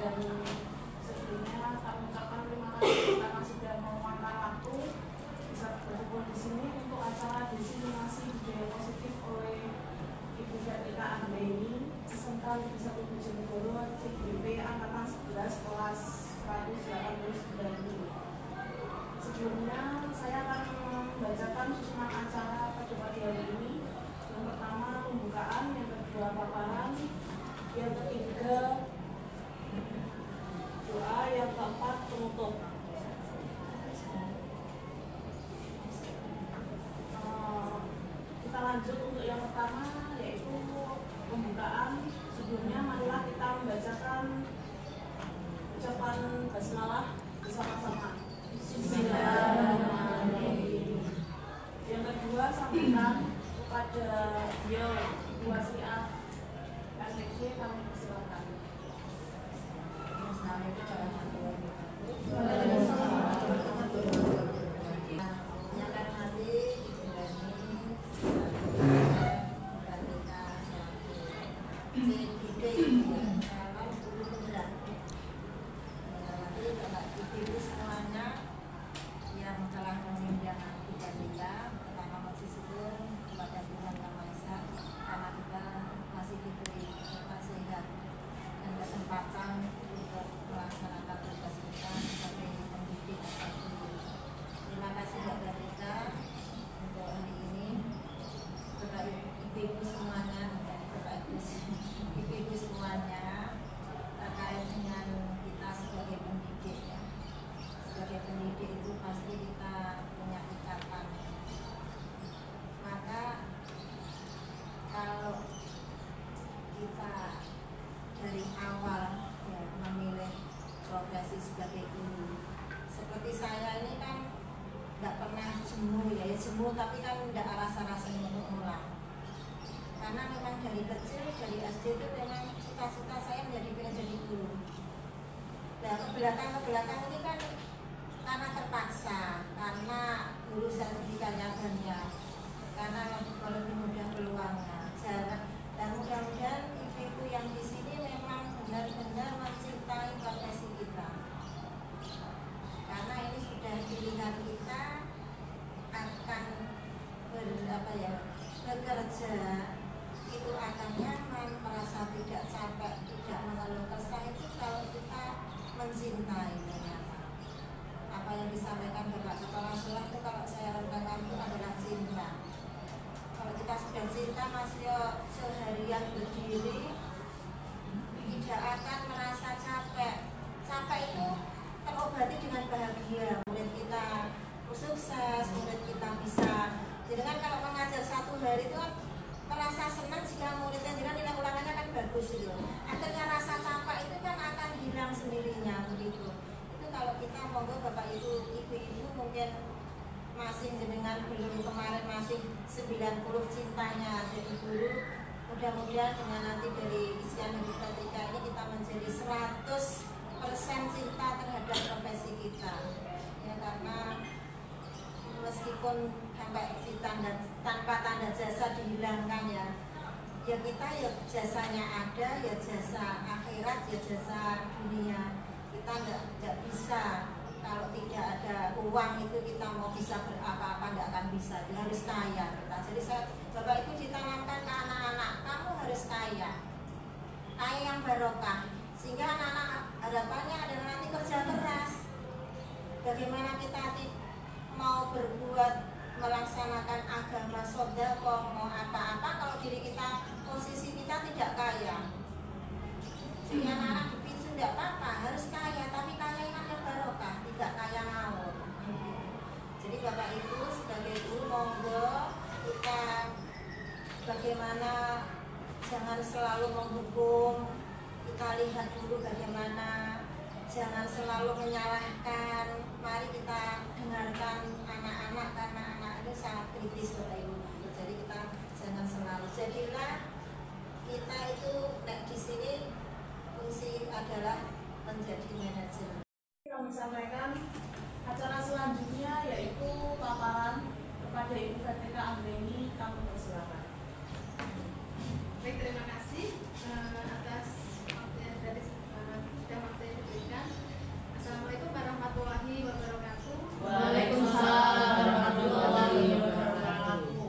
Dan sebelumnya kami ucapkan terima kasih karena sudah meluangkan waktu bisa berkumpul di sini untuk acara diseminasi budaya positif oleh Ibu Vertika Anggraini SMK Negeri 1 Bojonegoro CGP Angkatan 11 kelas 189. Sebelumnya saya akan membacakan susunan acara pada pagi hari ini. Yang pertama pembukaan, yang kedua paparan, yang ketiga doa, yang keempat penutup. Kita lanjut untuk yang pertama, yaitu pembukaan. Sebelumnya marilah kita membacakan ucapan basmalah bersama-sama. Bismillahirrahmanirrahim. Yang kedua, sambutan kepada beliau Ibu Wasiah SDG, kami persilakan. Tapi kan tidak rasa-rasanya untuk mulai, karena memang dari kecil, dari SD itu memang cita-cita saya pengen jadi guru. Nah, ke belakang ini kan karena terpaksa, karena guru sertifikatnya banyak, karena lebih mudah peluangnya. Dan mudah-mudahan ibu-ibu yang di sini memang benar-benar mencintai profesi kita, karena ini sudah pilihan kita akan bekerja itu akan nyaman, merasa tidak capek, tidak mengeluh kesah. Itu kalau kita mencintai. Apa yang disampaikan Bapak Kepala Sekolah itu kalau saya renungkan itu adalah cinta. Kalau kita sudah cinta, masih seharian berdiri tidak akan merasa capek. Capek itu terobati dengan bahagia. Murid kita sukses, murid kita bisa. Jadi kan kalau mengajar 1 hari itu kan merasa senang jika muridnya dengan nilai ulangannya kan bagus itu. Akhirnya rasa capek itu kan akan hilang sendirinya begitu. Itu kalau kita monggo Bapak Ibu mungkin masih jenengan belum kemarin masih 90 cintanya jadi guru. Mudah-mudahan dengan nanti dari isian Ibu Vertika ini kita menjadi 100% cinta terhadap profesi kita. Ya, karena meskipun sampai tanpa tanda jasa dihilangkan ya kita ya jasanya ada, ya jasa akhirat, ya jasa dunia. Kita tidak bisa kalau tidak ada uang itu kita mau bisa berapa-apa tidak akan bisa. Dia harus kaya kita. Jadi Bapak Ibu ditanamkan ke anak-anak, kamu harus kaya yang barokah, sehingga anak-anak harapannya adalah nanti kerja keras. Bagaimana kita mau berbuat, melaksanakan agama, sedekah, mau apa-apa kalau diri kita, posisi kita tidak kaya. Jadi anak-anak dipicu tidak apa-apa, harus kaya, tapi kaya yang ada barokah, tidak kaya ngawur. Jadi Bapak Ibu sebagai guru monggo kita bagaimana jangan selalu menghukum, kita lihat dulu bagaimana, jangan selalu menyalahkan. Mari kita dengarkan anak-anak karena anak itu sangat kritis Bapak Ibu. Jadi kita jangan selalu. Jadilah kita itu di sini fungsi adalah menjadi manajer. Kami sampaikan acara selanjutnya yaitu paparan kepada Ibu Vertika Anggraini, kami persilakan. Baik, terima kasih atas waktu yang sudah sidang materi diberikan. Assalamualaikum warahmatullahi wabarakatuh. Waalaikumsalam warahmatullahi wabarakatuh.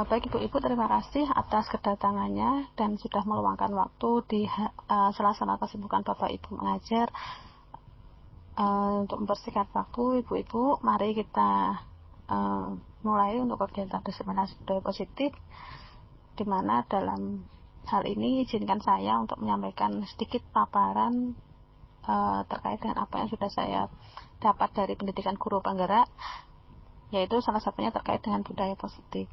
Baik Ibu-Ibu, terima kasih atas kedatangannya dan sudah meluangkan waktu di sela-sela kesibukan Bapak Ibu mengajar. Untuk mempersingkat waktu, Ibu-Ibu, mari kita mulai untuk kegiatan diseminasi budaya positif, di mana dalam hal ini izinkan saya untuk menyampaikan sedikit paparan terkait dengan apa yang sudah saya dapat dari pendidikan guru penggerak, yaitu salah satunya terkait dengan budaya positif.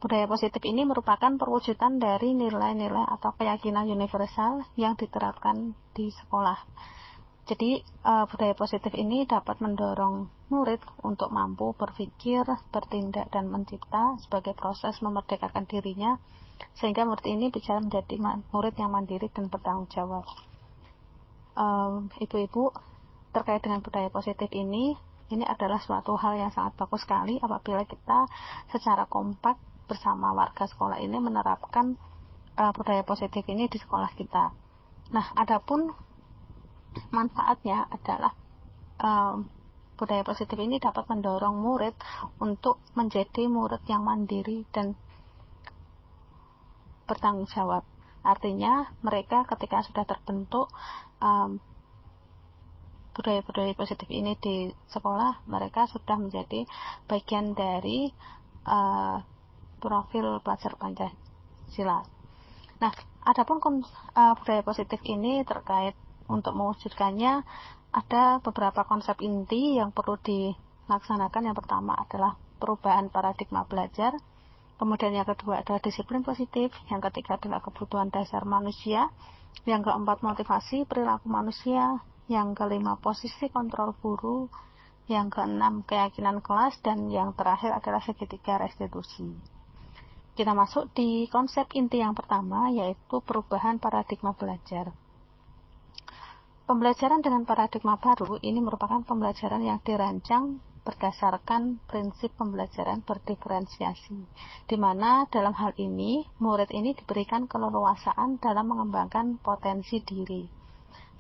Budaya positif ini merupakan perwujudan dari nilai-nilai atau keyakinan universal yang diterapkan di sekolah. Jadi budaya positif ini dapat mendorong murid untuk mampu berpikir, bertindak, dan mencipta sebagai proses memerdekakan dirinya, sehingga murid ini bisa menjadi murid yang mandiri dan bertanggung jawab. Ibu-ibu, terkait dengan budaya positif ini adalah suatu hal yang sangat bagus sekali apabila kita secara kompak bersama warga sekolah ini menerapkan budaya positif ini di sekolah kita. Nah, adapun manfaatnya adalah budaya positif ini dapat mendorong murid untuk menjadi murid yang mandiri dan bertanggung jawab. Artinya mereka ketika sudah terbentuk budaya-budaya positif ini di sekolah, mereka sudah menjadi bagian dari profil pelajar Pancasila. Nah, adapun budaya positif ini terkait untuk mewujudkannya ada beberapa konsep inti yang perlu dilaksanakan. Yang pertama adalah perubahan paradigma belajar, kemudian yang kedua adalah disiplin positif, yang ketiga adalah kebutuhan dasar manusia, yang keempat motivasi perilaku manusia, yang kelima posisi kontrol guru, yang keenam keyakinan kelas, dan yang terakhir adalah segitiga restitusi. Kita masuk di konsep inti yang pertama, yaitu perubahan paradigma belajar. Pembelajaran dengan paradigma baru ini merupakan pembelajaran yang dirancang berdasarkan prinsip pembelajaran berdiferensiasi, di mana dalam hal ini murid ini diberikan keleluasaan dalam mengembangkan potensi diri.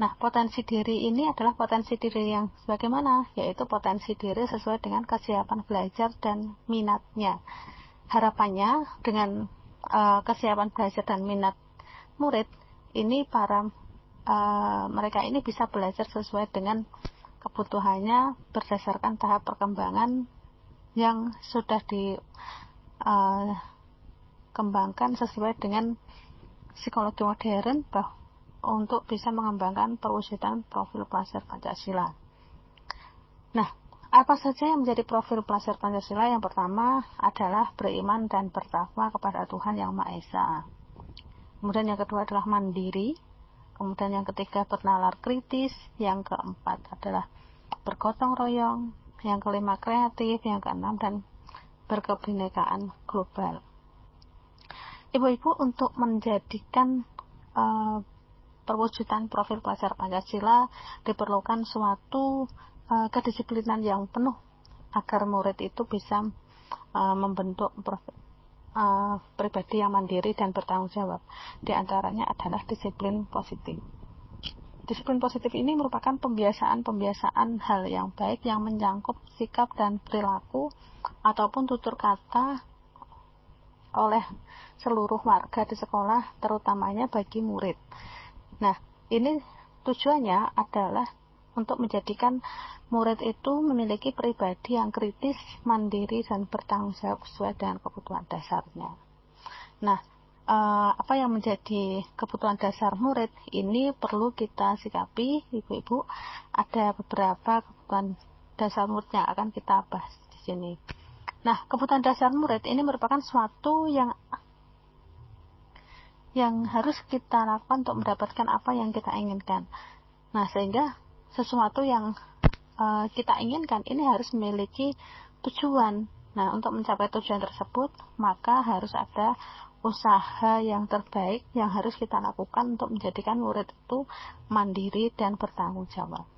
Nah, potensi diri ini adalah potensi diri yang bagaimana? Yaitu potensi diri sesuai dengan kesiapan belajar dan minatnya. Harapannya dengan kesiapan belajar dan minat murid ini mereka ini bisa belajar sesuai dengan kebutuhannya berdasarkan tahap perkembangan yang sudah dikembangkan sesuai dengan psikologi modern untuk bisa mengembangkan perwujudan profil pelajar Pancasila. Nah, apa saja yang menjadi profil pelajar Pancasila? Yang pertama adalah beriman dan bertakwa kepada Tuhan Yang Maha Esa. Kemudian yang kedua adalah mandiri. Kemudian yang ketiga bernalar kritis, yang keempat adalah bergotong royong, yang kelima kreatif, yang keenam dan berkebinekaan global. Ibu-ibu, untuk menjadikan perwujudan profil pelajar Pancasila diperlukan suatu kedisiplinan yang penuh agar murid itu bisa membentuk pribadi yang mandiri dan bertanggung jawab. Di antaranya adalah disiplin positif. Disiplin positif ini merupakan pembiasaan hal yang baik yang menyangkut sikap dan perilaku ataupun tutur kata oleh seluruh warga di sekolah, terutamanya bagi murid. Nah, ini tujuannya adalah untuk menjadikan murid itu memiliki pribadi yang kritis, mandiri, dan bertanggung jawab sesuai dengan kebutuhan dasarnya. Nah, apa yang menjadi kebutuhan dasar murid ini perlu kita sikapi, ibu-ibu. Ada beberapa kebutuhan dasar murid yang akan kita bahas di sini. Nah, kebutuhan dasar murid ini merupakan suatu yang harus kita lakukan untuk mendapatkan apa yang kita inginkan. Nah, sehingga sesuatu yang kita inginkan ini harus memiliki tujuan. Nah, untuk mencapai tujuan tersebut, maka harus ada usaha yang terbaik yang harus kita lakukan untuk menjadikan murid itu mandiri dan bertanggung jawab.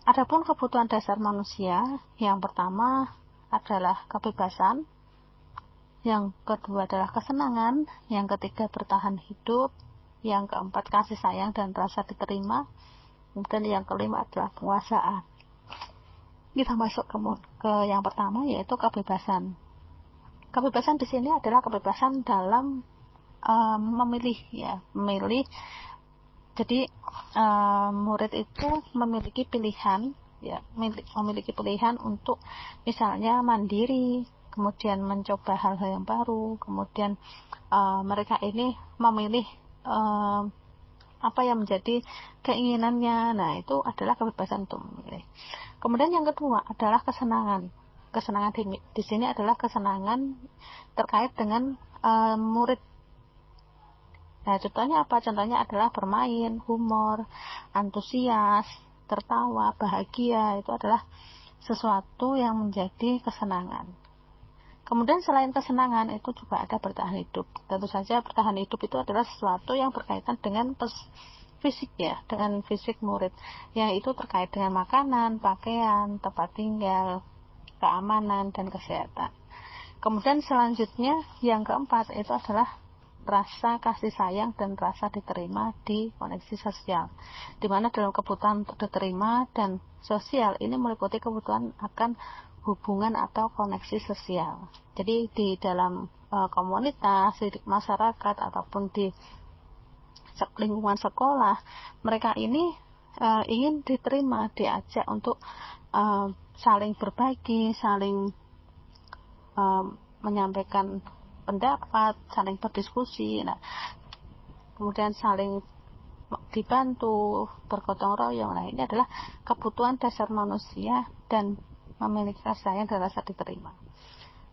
Adapun kebutuhan dasar manusia, yang pertama adalah kebebasan, yang kedua adalah kesenangan, yang ketiga bertahan hidup, yang keempat kasih sayang dan rasa diterima, kemudian yang kelima adalah penguasaan. Kita masuk ke yang pertama, yaitu kebebasan. Kebebasan di sini adalah kebebasan dalam memilih, ya, memilih. Jadi murid itu memiliki pilihan, ya, memiliki pilihan untuk misalnya mandiri, kemudian mencoba hal-hal yang baru, kemudian mereka ini memilih apa yang menjadi keinginannya. Nah, itu adalah kebebasan untuk memilih. Kemudian yang kedua adalah kesenangan. Kesenangan di sini adalah kesenangan terkait dengan murid. Nah, contohnya apa? Contohnya adalah bermain, humor, antusias, tertawa, bahagia. Itu adalah sesuatu yang menjadi kesenangan. Kemudian selain kesenangan, itu juga ada bertahan hidup. Tentu saja bertahan hidup itu adalah sesuatu yang berkaitan dengan fisik, ya, dengan fisik murid. Yang itu terkait dengan makanan, pakaian, tempat tinggal, keamanan, dan kesehatan. Kemudian selanjutnya yang keempat itu adalah rasa kasih sayang dan rasa diterima di koneksi sosial, di mana dalam kebutuhan untuk diterima dan sosial ini meliputi kebutuhan akan hubungan atau koneksi sosial. Jadi di dalam komunitas, di masyarakat, ataupun di lingkungan sekolah, mereka ini ingin diterima, diajak untuk saling berbagi, saling menyampaikan pendapat, saling berdiskusi, nah, kemudian saling dibantu, bergotong royong. Nah, ini adalah kebutuhan dasar manusia dan memiliki kasih sayang dan rasa diterima.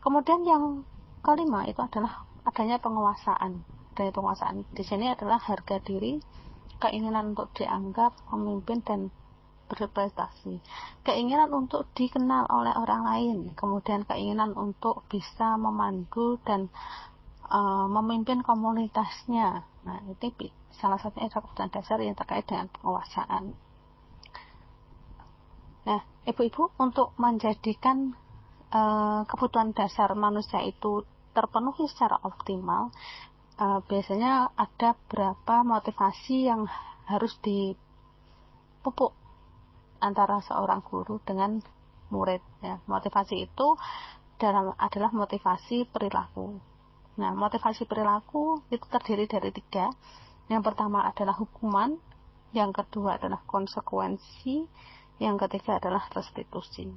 Kemudian yang kelima itu adalah adanya penguasaan. Dari penguasaan di sini adalah harga diri, keinginan untuk dianggap pemimpin dan berprestasi, keinginan untuk dikenal oleh orang lain, kemudian keinginan untuk bisa memandu dan memimpin komunitasnya. Nah, ini salah satunya adalah kebutuhan dasar yang terkait dengan penguasaan. Nah, ibu-ibu, untuk menjadikan kebutuhan dasar manusia itu terpenuhi secara optimal, biasanya ada beberapa motivasi yang harus dipupuk antara seorang guru dengan murid, ya. Motivasi itu adalah motivasi perilaku. Nah, motivasi perilaku itu terdiri dari 3. Yang pertama adalah hukuman, yang kedua adalah konsekuensi, yang ketiga adalah restitusi.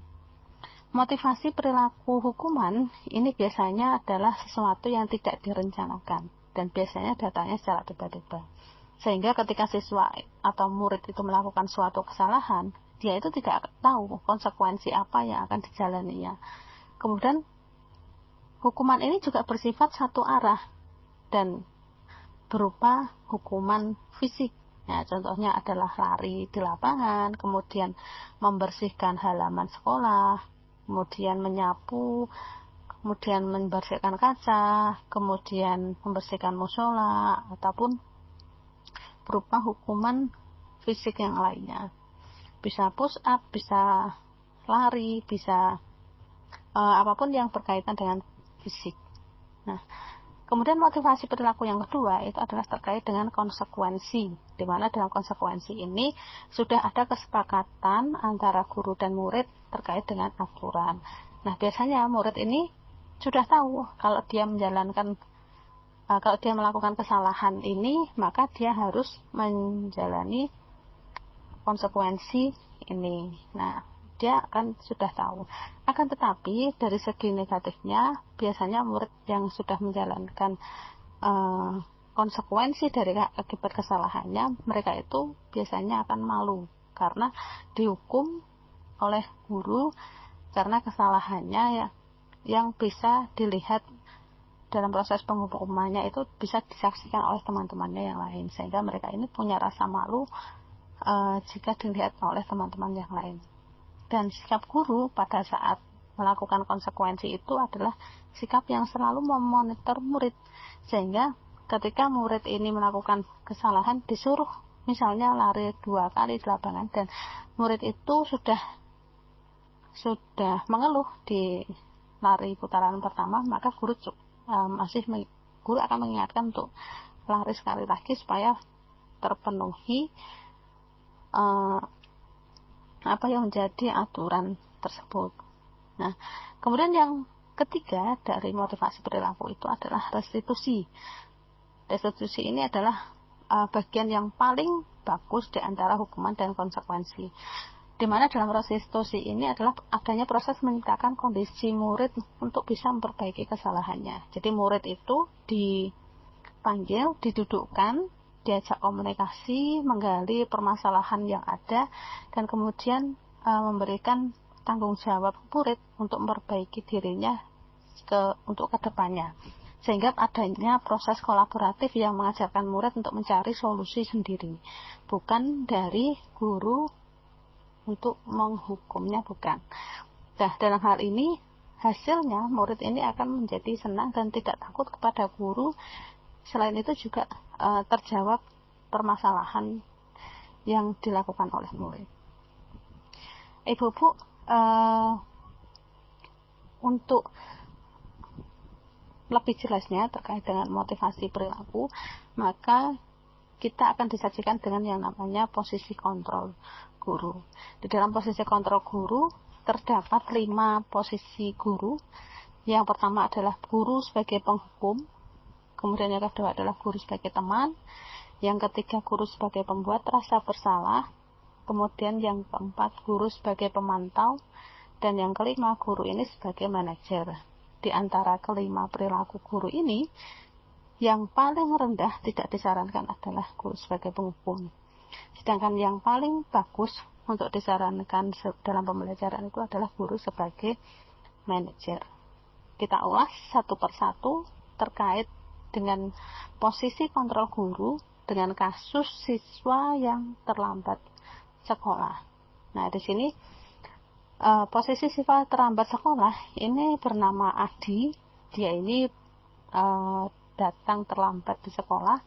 Motivasi perilaku hukuman ini biasanya adalah sesuatu yang tidak direncanakan dan biasanya datangnya secara tiba-tiba. Sehingga ketika siswa atau murid itu melakukan suatu kesalahan, dia itu tidak tahu konsekuensi apa yang akan dijalaninya. Kemudian hukuman ini juga bersifat satu arah dan berupa hukuman fisik. Ya, contohnya adalah lari di lapangan, kemudian membersihkan halaman sekolah, kemudian menyapu, kemudian membersihkan kaca, kemudian membersihkan musola, ataupun berupa hukuman fisik yang lainnya. Bisa push up, bisa lari, bisa apapun yang berkaitan dengan fisik. Nah, kemudian motivasi perilaku yang kedua itu adalah terkait dengan konsekuensi, di mana dalam konsekuensi ini sudah ada kesepakatan antara guru dan murid terkait dengan aturan. Nah, biasanya murid ini sudah tahu kalau dia melakukan kesalahan ini, maka dia harus menjalani konsekuensi ini. Nah, dia akan sudah tahu. Akan tetapi dari segi negatifnya, biasanya murid yang sudah menjalankan konsekuensi dari akibat kesalahannya, mereka itu biasanya akan malu karena dihukum oleh guru karena kesalahannya yang bisa dilihat dalam proses penghukumannya itu bisa disaksikan oleh teman-temannya yang lain, sehingga mereka ini punya rasa malu jika dilihat oleh teman-teman yang lain. Dan sikap guru pada saat melakukan konsekuensi itu adalah sikap yang selalu memonitor murid, sehingga ketika murid ini melakukan kesalahan, disuruh misalnya lari 2 kali di lapangan dan murid itu sudah mengeluh di lari putaran pertama, maka guru akan mengingatkan untuk lari sekali lagi supaya terpenuhi apa yang menjadi aturan tersebut. Nah, kemudian yang ketiga dari motivasi perilaku itu adalah restitusi. Restitusi ini adalah bagian yang paling bagus di antara hukuman dan konsekuensi, di mana dalam restitusi ini adalah adanya proses menciptakan kondisi murid untuk bisa memperbaiki kesalahannya. Jadi murid itu dipanggil, didudukkan, diajak komunikasi, menggali permasalahan yang ada, dan kemudian memberikan tanggung jawab murid untuk memperbaiki dirinya untuk kedepannya, sehingga adanya proses kolaboratif yang mengajarkan murid untuk mencari solusi sendiri, bukan dari guru untuk menghukumnya, bukan. Nah, dalam hal ini hasilnya murid ini akan menjadi senang dan tidak takut kepada guru. Selain itu juga terjawab permasalahan yang dilakukan oleh murid. Ibu-ibu, untuk lebih jelasnya terkait dengan motivasi perilaku, maka kita akan disajikan dengan yang namanya posisi kontrol guru. Di dalam posisi kontrol guru terdapat 5 posisi guru. Yang pertama adalah guru sebagai penghukum, kemudian yang kedua adalah guru sebagai teman, yang ketiga guru sebagai pembuat rasa bersalah, kemudian yang keempat guru sebagai pemantau, dan yang kelima guru ini sebagai manajer. Di antara kelima perilaku guru ini, yang paling rendah tidak disarankan adalah guru sebagai penghukum. Sedangkan yang paling bagus untuk disarankan dalam pembelajaran itu adalah guru sebagai manajer. Kita ulas satu persatu terkait dengan posisi kontrol guru dengan kasus siswa yang terlambat sekolah. Nah, di sini posisi siswa terlambat sekolah ini bernama Adi. Dia ini datang terlambat di sekolah.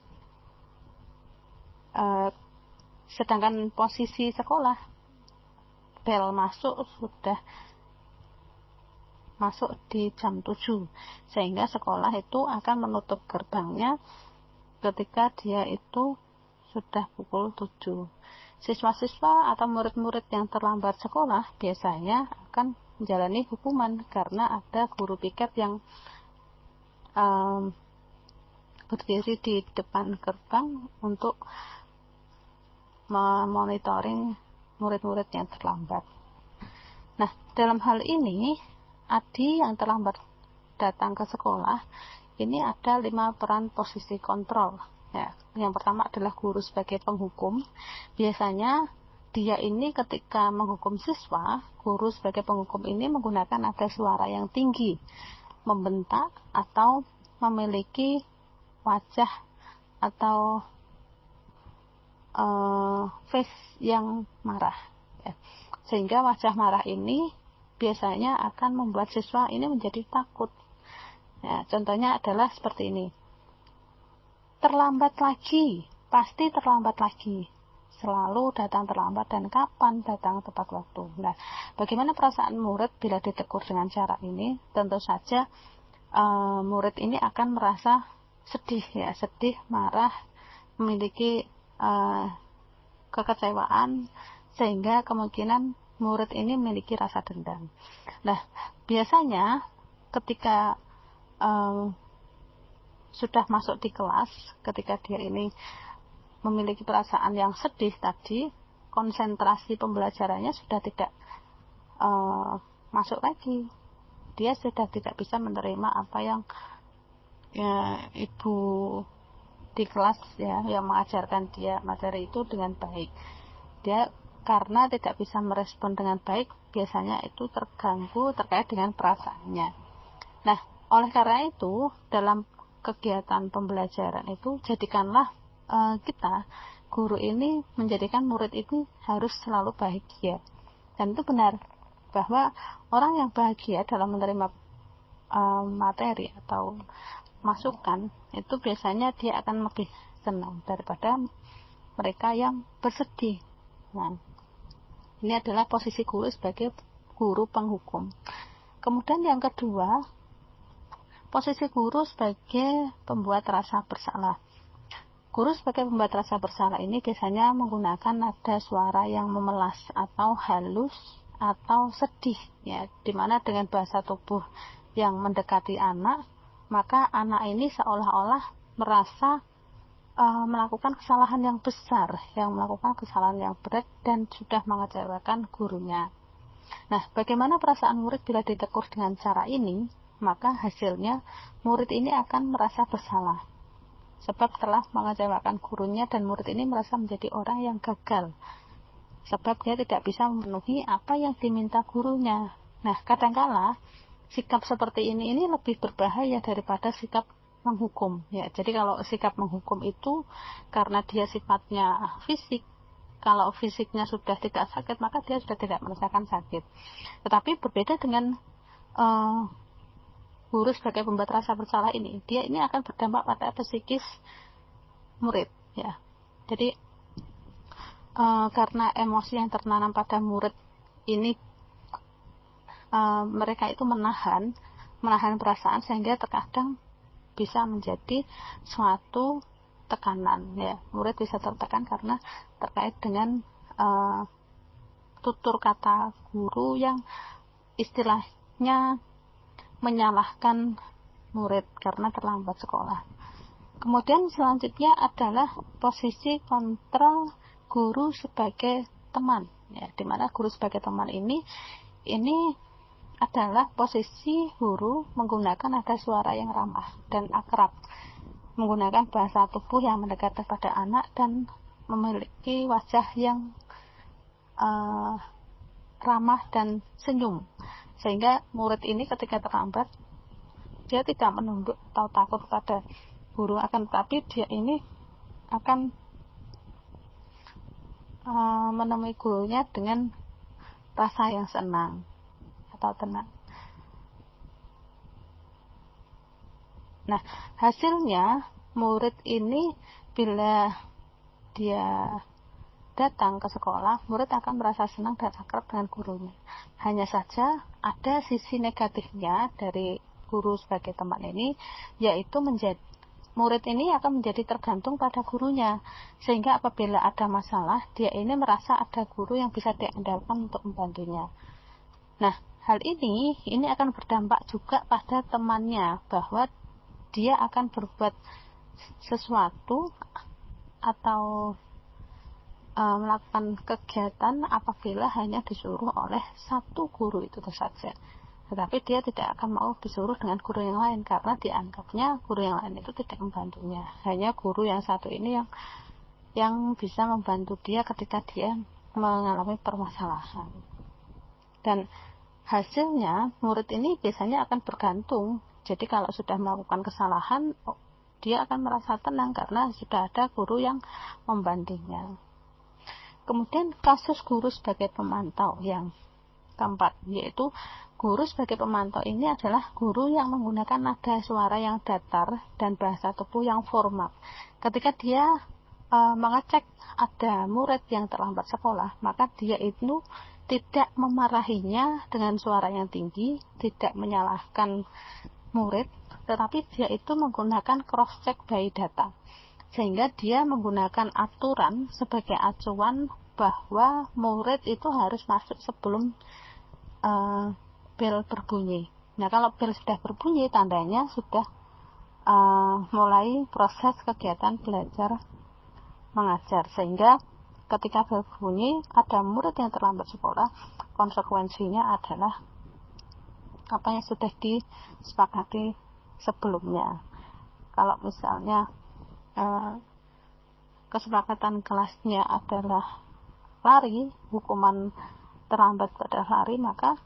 Sedangkan posisi sekolah, bel masuk sudah masuk di jam 7, sehingga sekolah itu akan menutup gerbangnya ketika dia itu sudah pukul 7. Siswa-siswa atau murid-murid yang terlambat sekolah biasanya akan menjalani hukuman karena ada guru piket yang berdiri di depan gerbang untuk memonitoring murid-murid yang terlambat. Nah, dalam hal ini Adi yang terlambat datang ke sekolah, ini ada 5 peran posisi kontrol. Ya, yang pertama adalah guru sebagai penghukum. Biasanya dia ini ketika menghukum siswa, guru sebagai penghukum ini menggunakan nada suara yang tinggi, membentak atau memiliki wajah atau face yang marah, ya. Sehingga wajah marah ini biasanya akan membuat siswa ini menjadi takut. Ya, contohnya adalah seperti ini. Terlambat lagi, pasti terlambat lagi. Selalu datang terlambat dan kapan datang tepat waktu. Nah, bagaimana perasaan murid bila ditegur dengan cara ini? Tentu saja murid ini akan merasa sedih, ya, sedih, marah, memiliki kekecewaan, sehingga kemungkinan murid ini memiliki rasa dendam. Nah, biasanya ketika sudah masuk di kelas, ketika dia ini memiliki perasaan yang sedih tadi, konsentrasi pembelajarannya sudah tidak masuk lagi. Dia sudah tidak bisa menerima apa yang ibu di kelas, ya, yang mengajarkan dia materi itu dengan baik. Dia karena tidak bisa merespon dengan baik, biasanya itu terganggu terkait dengan perasaannya. Nah, oleh karena itu, dalam kegiatan pembelajaran itu, jadikanlah kita, guru ini, menjadikan murid ini harus selalu bahagia. Dan itu benar, bahwa orang yang bahagia dalam menerima materi atau masukan, itu biasanya dia akan lebih senang daripada mereka yang bersedih. Nah, ini adalah posisi guru sebagai guru penghukum. Kemudian yang kedua, posisi guru sebagai pembuat rasa bersalah. Guru sebagai pembuat rasa bersalah ini biasanya menggunakan nada suara yang memelas atau halus atau sedih, ya, dimana dengan bahasa tubuh yang mendekati anak, maka anak ini seolah-olah merasa melakukan kesalahan yang besar, yang melakukan kesalahan yang berat dan sudah mengecewakan gurunya. Nah, bagaimana perasaan murid bila ditegur dengan cara ini? Maka hasilnya murid ini akan merasa bersalah sebab telah mengecewakan gurunya, dan murid ini merasa menjadi orang yang gagal sebab dia tidak bisa memenuhi apa yang diminta gurunya. Nah, kadangkala sikap seperti ini lebih berbahaya daripada sikap menghukum, ya. Jadi kalau sikap menghukum itu karena dia sifatnya fisik, kalau fisiknya sudah tidak sakit maka dia sudah tidak merasakan sakit. Tetapi berbeda dengan guru sebagai pembuat rasa bersalah ini, dia ini akan berdampak pada psikis murid, ya. Jadi karena emosi yang tertanam pada murid ini, mereka itu menahan perasaan sehingga terkadang bisa menjadi suatu tekanan, ya. Murid bisa tertekan karena terkait dengan tutur kata guru yang istilahnya menyalahkan murid karena terlambat sekolah. Kemudian selanjutnya adalah posisi kontrol guru sebagai teman, ya, dimana guru sebagai teman ini adalah posisi guru menggunakan nada suara yang ramah dan akrab, menggunakan bahasa tubuh yang mendekat pada anak dan memiliki wajah yang ramah dan senyum, sehingga murid ini ketika terlambat dia tidak menunduk atau takut pada guru, akan tetapi dia ini akan menemui gurunya dengan rasa yang senang atau tenang. Nah, hasilnya murid ini bila dia datang ke sekolah, murid akan merasa senang dan akrab dengan gurunya. Hanya saja ada sisi negatifnya dari guru sebagai teman ini, yaitu murid ini akan menjadi tergantung pada gurunya, sehingga apabila ada masalah, dia ini merasa ada guru yang bisa diandalkan untuk membantunya. Nah, hal ini akan berdampak juga pada temannya, bahwa dia akan berbuat sesuatu atau melakukan kegiatan apabila hanya disuruh oleh satu guru itu saja. Tetapi dia tidak akan mau disuruh dengan guru yang lain karena dianggapnya guru yang lain itu tidak membantunya. Hanya guru yang satu ini yang bisa membantu dia ketika dia mengalami permasalahan. Dan hasilnya murid ini biasanya akan bergantung. Jadi kalau sudah melakukan kesalahan, dia akan merasa tenang karena sudah ada guru yang membantunya. Kemudian kasus guru sebagai pemantau yang keempat, yaitu guru sebagai pemantau ini adalah guru yang menggunakan nada suara yang datar dan bahasa tubuh yang formal. Ketika dia mengecek ada murid yang terlambat sekolah, maka dia itu tidak memarahinya dengan suara yang tinggi, tidak menyalahkan murid, tetapi dia itu menggunakan cross check by data, sehingga dia menggunakan aturan sebagai acuan bahwa murid itu harus masuk sebelum bel berbunyi. Nah, kalau bel sudah berbunyi, tandanya sudah mulai proses kegiatan belajar mengajar, sehingga ketika bel berbunyi ada murid yang terlambat sekolah, konsekuensinya adalah apa yang sudah disepakati sebelumnya. Kalau misalnya kesepakatan kelasnya adalah lari, hukuman terlambat pada lari, maka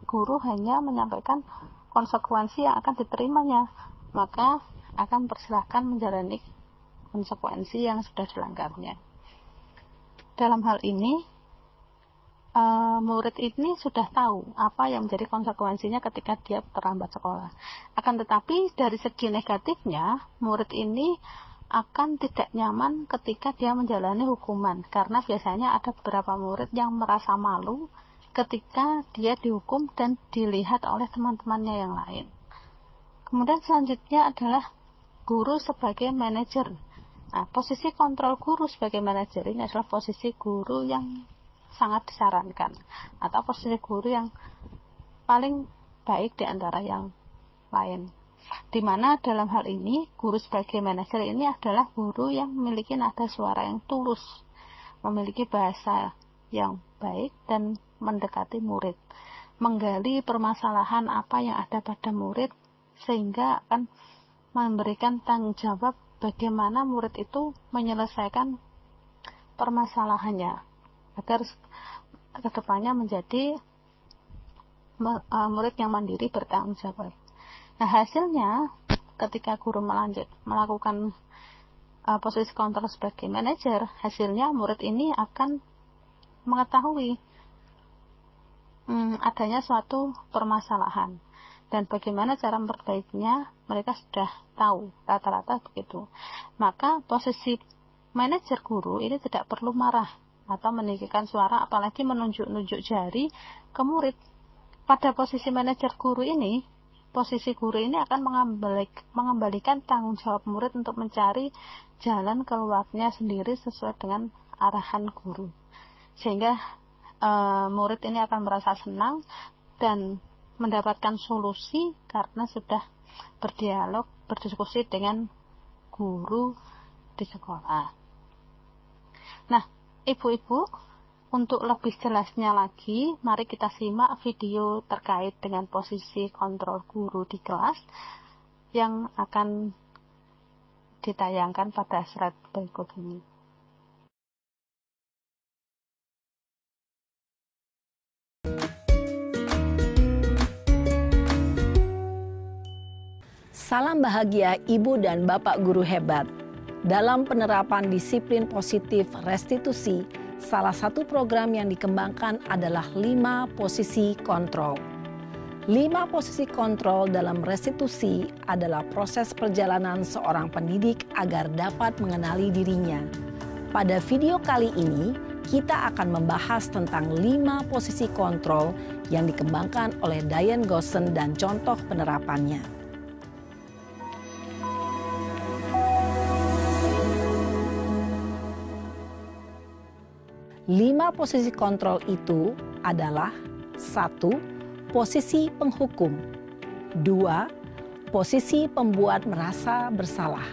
guru hanya menyampaikan konsekuensi yang akan diterimanya, maka akan persilahkan menjalani konsekuensi yang sudah dilanggarnya. Dalam hal ini murid ini sudah tahu apa yang menjadi konsekuensinya ketika dia terlambat sekolah. Akan tetapi dari segi negatifnya, murid ini akan tidak nyaman ketika dia menjalani hukuman, karena biasanya ada beberapa murid yang merasa malu ketika dia dihukum dan dilihat oleh teman-temannya yang lain. Kemudian selanjutnya adalah guru sebagai manajer. Nah, posisi kontrol guru sebagai manajer ini adalah posisi guru yang sangat disarankan, atau posisi guru yang paling baik di antara yang lain. Dimana dalam hal ini guru sebagai manajer ini adalah guru yang memiliki nada suara yang tulus, memiliki bahasa yang baik dan mendekati murid, menggali permasalahan apa yang ada pada murid sehingga akan memberikan tanggung jawab bagaimana murid itu menyelesaikan permasalahannya agar kedepannya menjadi murid yang mandiri bertanggung jawab. Nah, hasilnya ketika guru melakukan posisi kontrol sebagai manajer, hasilnya murid ini akan mengetahui adanya suatu permasalahan dan bagaimana cara memperbaikinya mereka sudah tahu, rata-rata begitu. Maka posisi manajer guru ini tidak perlu marah atau meninggikan suara, apalagi menunjuk-nunjuk jari ke murid. Pada posisi manajer guru ini, posisi guru ini akan mengembalikan tanggung jawab murid untuk mencari jalan keluarnya sendiri sesuai dengan arahan guru, sehingga murid ini akan merasa senang dan mendapatkan solusi karena sudah berdialog, berdiskusi dengan guru di sekolah. Nah, ibu-ibu, untuk lebih jelasnya lagi, mari kita simak video terkait dengan posisi kontrol guru di kelas yang akan ditayangkan pada slide berikut ini. Salam bahagia Ibu dan Bapak guru hebat. Dalam penerapan disiplin positif restitusi, salah satu program yang dikembangkan adalah 5 posisi kontrol. 5 posisi kontrol dalam restitusi adalah proses perjalanan seorang pendidik agar dapat mengenali dirinya. Pada video kali ini, kita akan membahas tentang 5 posisi kontrol yang dikembangkan oleh Diane Goossen dan contoh penerapannya. 5 posisi kontrol itu adalah 1. Posisi penghukum. 2. Posisi pembuat merasa bersalah.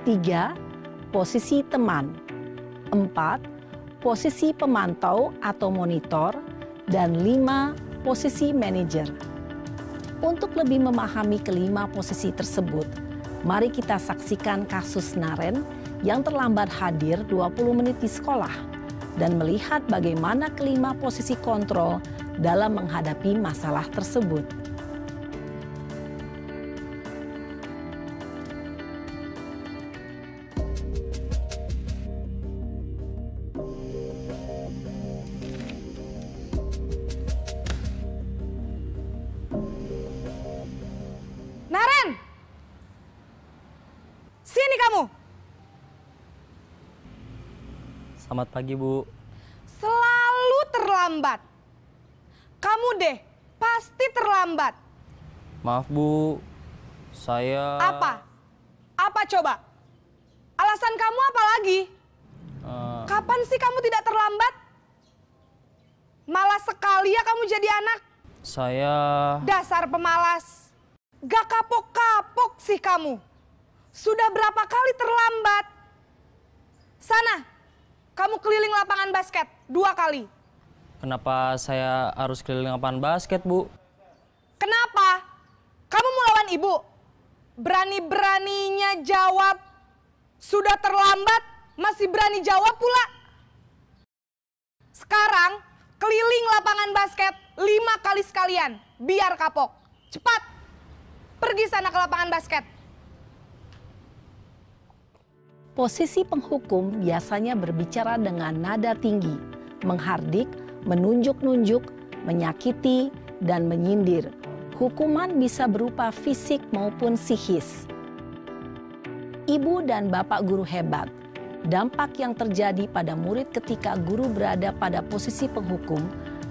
3. Posisi teman. 4. Posisi pemantau atau monitor. Dan 5. Posisi manajer. Untuk lebih memahami kelima posisi tersebut, mari kita saksikan kasus Naren yang terlambat hadir 20 menit di sekolah dan melihat bagaimana kelima posisi kontrol dalam menghadapi masalah tersebut. Naren! Sini kamu! Selamat pagi, Bu. Selalu terlambat. Kamu deh, pasti terlambat. Maaf, Bu. Saya... Apa? Apa coba? Alasan kamu apa lagi? Kapan sih kamu tidak terlambat? Malas sekali ya kamu jadi anak. Saya... Dasar pemalas. Gak kapok-kapok sih kamu. Sudah berapa kali terlambat? Sana. Kamu keliling lapangan basket 2 kali. Kenapa saya harus keliling lapangan basket, Bu? Kenapa? Kamu mau lawan ibu? Berani-beraninya jawab. Sudah terlambat, masih berani jawab pula. Sekarang, keliling lapangan basket 5 kali sekalian. Biar kapok. Cepat. Pergi sana ke lapangan basket. Posisi penghukum biasanya berbicara dengan nada tinggi, menghardik, menunjuk-nunjuk, menyakiti, dan menyindir. Hukuman bisa berupa fisik maupun psikis. Ibu dan Bapak guru hebat, dampak yang terjadi pada murid ketika guru berada pada posisi penghukum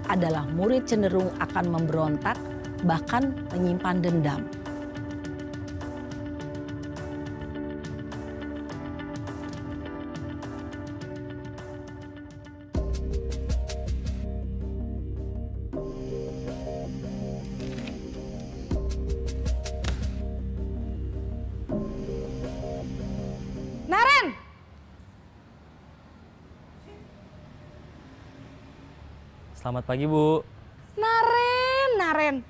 adalah murid cenderung akan memberontak, bahkan menyimpan dendam. Selamat pagi, Bu. Naren.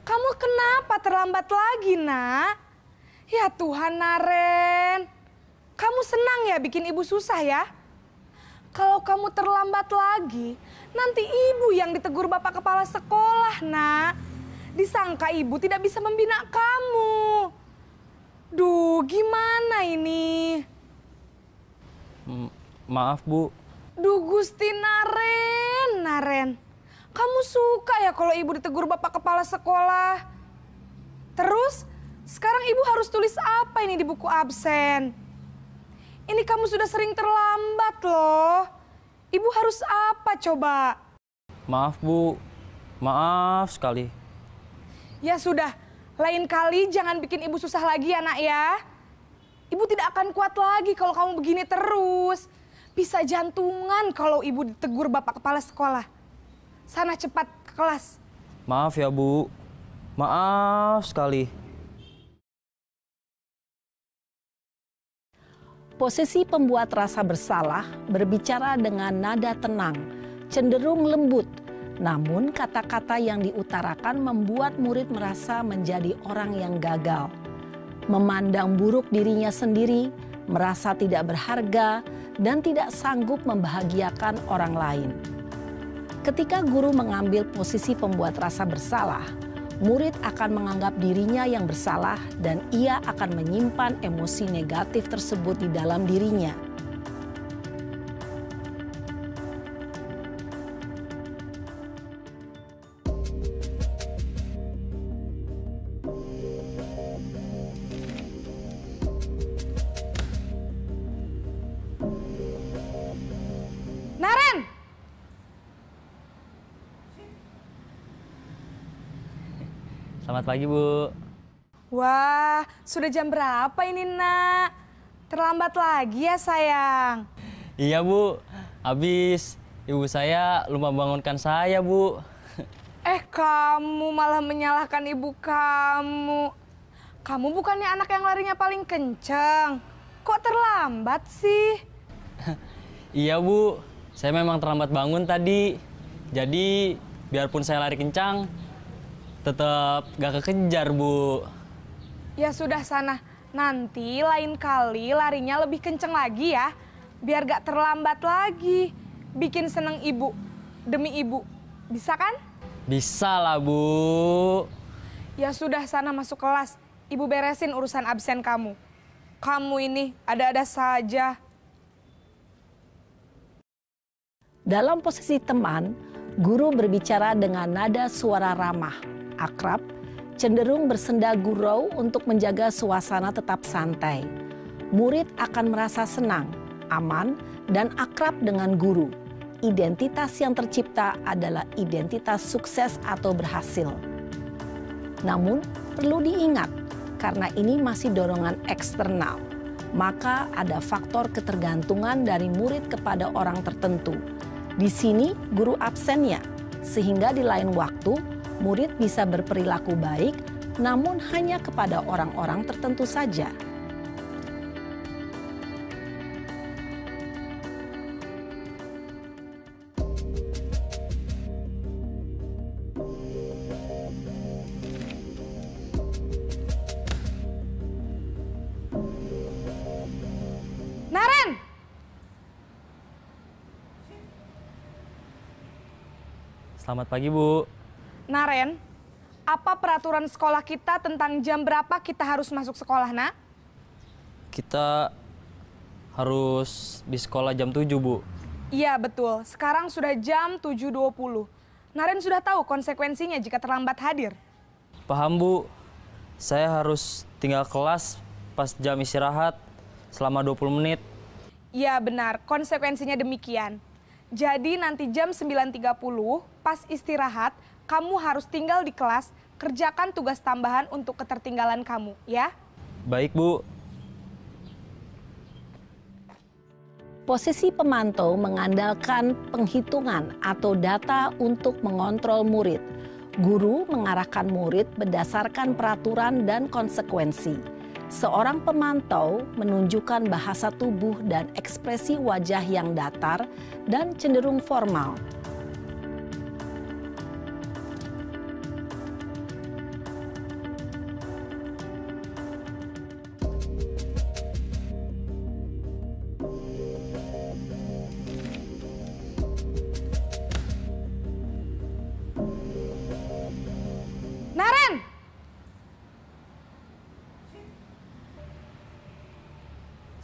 Kamu kenapa terlambat lagi, Nak? Ya Tuhan, Naren. Kamu senang ya bikin ibu susah ya? Kalau kamu terlambat lagi, nanti ibu yang ditegur bapak kepala sekolah, Nak. Disangka ibu tidak bisa membina kamu. Duh, gimana ini? Maaf, Bu. Duh, Gusti Naren. Kamu suka ya kalau ibu ditegur bapak kepala sekolah? Terus, sekarang ibu harus tulis apa ini di buku absen? Ini kamu sudah sering terlambat loh. Ibu harus apa coba? Maaf, Bu. Maaf sekali. Ya sudah, lain kali jangan bikin ibu susah lagi ya, Nak ya. Ibu tidak akan kuat lagi kalau kamu begini terus. Bisa jantungan kalau ibu ditegur bapak kepala sekolah. Sana cepat ke kelas. Maaf ya, Bu. Maaf sekali. Posisi pembuat rasa bersalah berbicara dengan nada tenang, cenderung lembut. Namun kata-kata yang diutarakan membuat murid merasa menjadi orang yang gagal. Memandang buruk dirinya sendiri, merasa tidak berharga, dan tidak sanggup membahagiakan orang lain. Ketika guru mengambil posisi pembuat rasa bersalah, murid akan menganggap dirinya yang bersalah dan ia akan menyimpan emosi negatif tersebut di dalam dirinya. Naren! Selamat pagi, Bu. Wah, sudah jam berapa ini, Nak? Terlambat lagi ya, sayang. Iya, Bu. Habis ibu saya lupa bangunkan saya, Bu. Kamu malah menyalahkan ibu kamu. Kamu bukannya anak yang larinya paling kenceng. Kok terlambat sih? Iya, Bu. Saya memang terlambat bangun tadi. Jadi, biarpun saya lari kencang, tetap gak kekejar, Bu. Ya sudah sana, nanti lain kali larinya lebih kenceng lagi ya. Biar gak terlambat lagi. Bikin seneng ibu, demi ibu. Bisa kan? Bisa lah, Bu. Ya sudah sana masuk kelas. Ibu beresin urusan absen kamu. Kamu ini ada-ada saja. Dalam posisi teman, guru berbicara dengan nada suara ramah, akrab, cenderung bersenda gurau untuk menjaga suasana tetap santai. Murid akan merasa senang, aman, dan akrab dengan guru. Identitas yang tercipta adalah identitas sukses atau berhasil. Namun, perlu diingat, karena ini masih dorongan eksternal, maka ada faktor ketergantungan dari murid kepada orang tertentu. Di sini guru absennya, sehingga di lain waktu murid bisa berperilaku baik, namun hanya kepada orang-orang tertentu saja. Naren! Selamat pagi, Bu. Naren, apa peraturan sekolah kita tentang jam berapa kita harus masuk sekolah, Nak? Kita harus di sekolah jam 7, Bu. Iya, betul. Sekarang sudah jam 7.20. Naren sudah tahu konsekuensinya jika terlambat hadir. Paham, Bu. Saya harus tinggal kelas pas jam istirahat selama 20 menit. Iya, benar. Konsekuensinya demikian. Jadi nanti jam 9.30 pas istirahat, kamu harus tinggal di kelas, kerjakan tugas tambahan untuk ketertinggalan kamu, ya? Baik, Bu. Posisi pemantau mengandalkan penghitungan atau data untuk mengontrol murid. Guru mengarahkan murid berdasarkan peraturan dan konsekuensi. Seorang pemantau menunjukkan bahasa tubuh dan ekspresi wajah yang datar dan cenderung formal.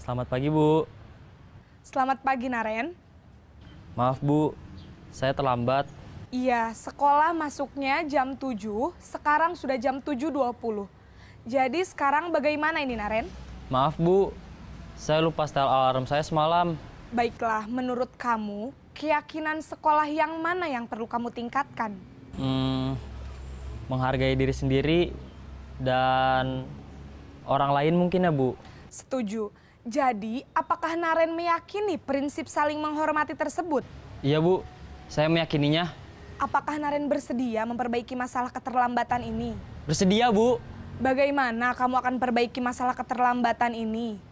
Selamat pagi, Bu. Selamat pagi, Naren. Maaf, Bu. Saya terlambat. Iya, sekolah masuknya jam 7, sekarang sudah jam 7.20. Jadi sekarang bagaimana ini, Naren? Maaf, Bu. Saya lupa setel alarm saya semalam. Baiklah, menurut kamu, keyakinan sekolah yang mana yang perlu kamu tingkatkan? Menghargai diri sendiri dan orang lain mungkin ya, Bu. Setuju. Jadi, apakah Naren meyakini prinsip saling menghormati tersebut? Iya, Bu. Saya meyakininya. Apakah Naren bersedia memperbaiki masalah keterlambatan ini? Bersedia, Bu. Bagaimana kamu akan perbaiki masalah keterlambatan ini?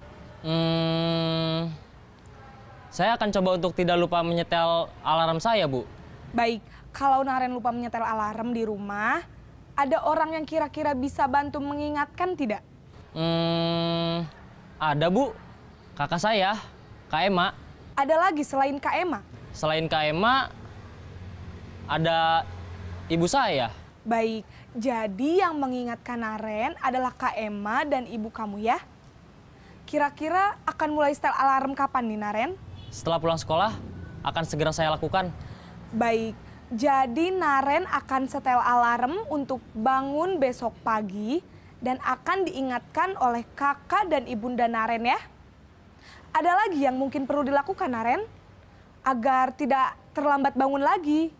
Saya akan coba untuk tidak lupa menyetel alarm saya, Bu. Baik, kalau Naren lupa menyetel alarm di rumah, ada orang yang kira-kira bisa bantu mengingatkan tidak? Ada, Bu. Kakak saya, Kak Ema. Ada lagi selain Kak Ema? Selain Kak Ema, ada ibu saya. Baik, jadi yang mengingatkan Naren adalah Kak Ema dan ibu kamu ya? Kira-kira akan mulai setel alarm kapan nih, Naren? Setelah pulang sekolah, akan segera saya lakukan. Baik, jadi Naren akan setel alarm untuk bangun besok pagi dan akan diingatkan oleh kakak dan ibunda Naren ya. Ada lagi yang mungkin perlu dilakukan, Naren? Agar tidak terlambat bangun lagi.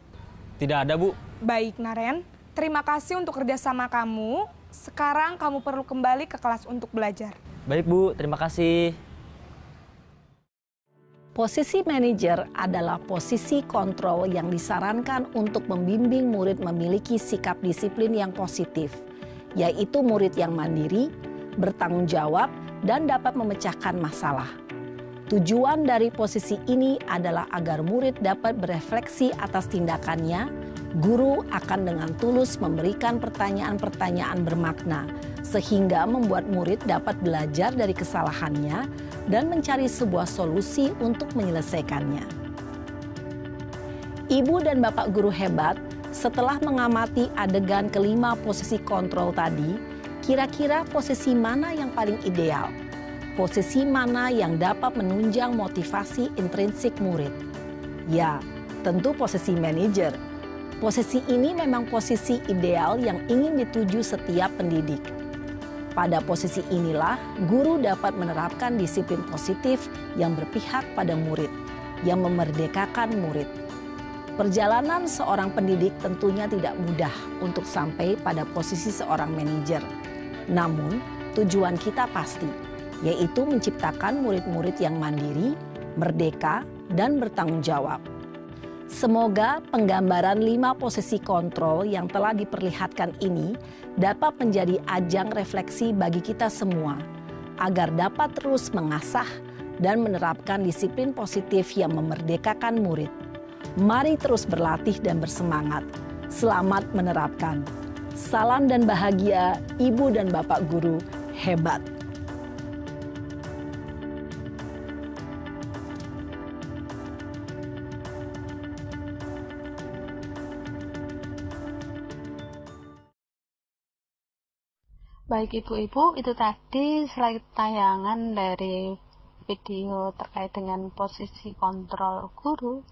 Tidak ada, Bu. Baik, Naren. Terima kasih untuk kerjasama kamu. Sekarang kamu perlu kembali ke kelas untuk belajar. Baik, Bu. Terima kasih. Posisi manajer adalah posisi kontrol yang disarankan untuk membimbing murid memiliki sikap disiplin yang positif, yaitu murid yang mandiri, bertanggung jawab, dan dapat memecahkan masalah. Tujuan dari posisi ini adalah agar murid dapat berefleksi atas tindakannya. Guru akan dengan tulus memberikan pertanyaan-pertanyaan bermakna, sehingga membuat murid dapat belajar dari kesalahannya dan mencari sebuah solusi untuk menyelesaikannya. Ibu dan Bapak guru hebat, setelah mengamati adegan kelima posisi kontrol tadi, kira-kira posisi mana yang paling ideal? Posisi mana yang dapat menunjang motivasi intrinsik murid? Ya, tentu posisi manajer. Posisi ini memang posisi ideal yang ingin dituju setiap pendidik. Pada posisi inilah, guru dapat menerapkan disiplin positif yang berpihak pada murid, yang memerdekakan murid. Perjalanan seorang pendidik tentunya tidak mudah untuk sampai pada posisi seorang manajer. Namun, tujuan kita pasti, yaitu menciptakan murid-murid yang mandiri, merdeka, dan bertanggung jawab. Semoga penggambaran 5 posisi kontrol yang telah diperlihatkan ini dapat menjadi ajang refleksi bagi kita semua, agar dapat terus mengasah dan menerapkan disiplin positif yang memerdekakan murid. Mari terus berlatih dan bersemangat. Selamat menerapkan. Salam dan bahagia, Ibu dan Bapak guru hebat. Baik ibu-ibu, itu tadi slide tayangan dari video terkait dengan posisi kontrol guru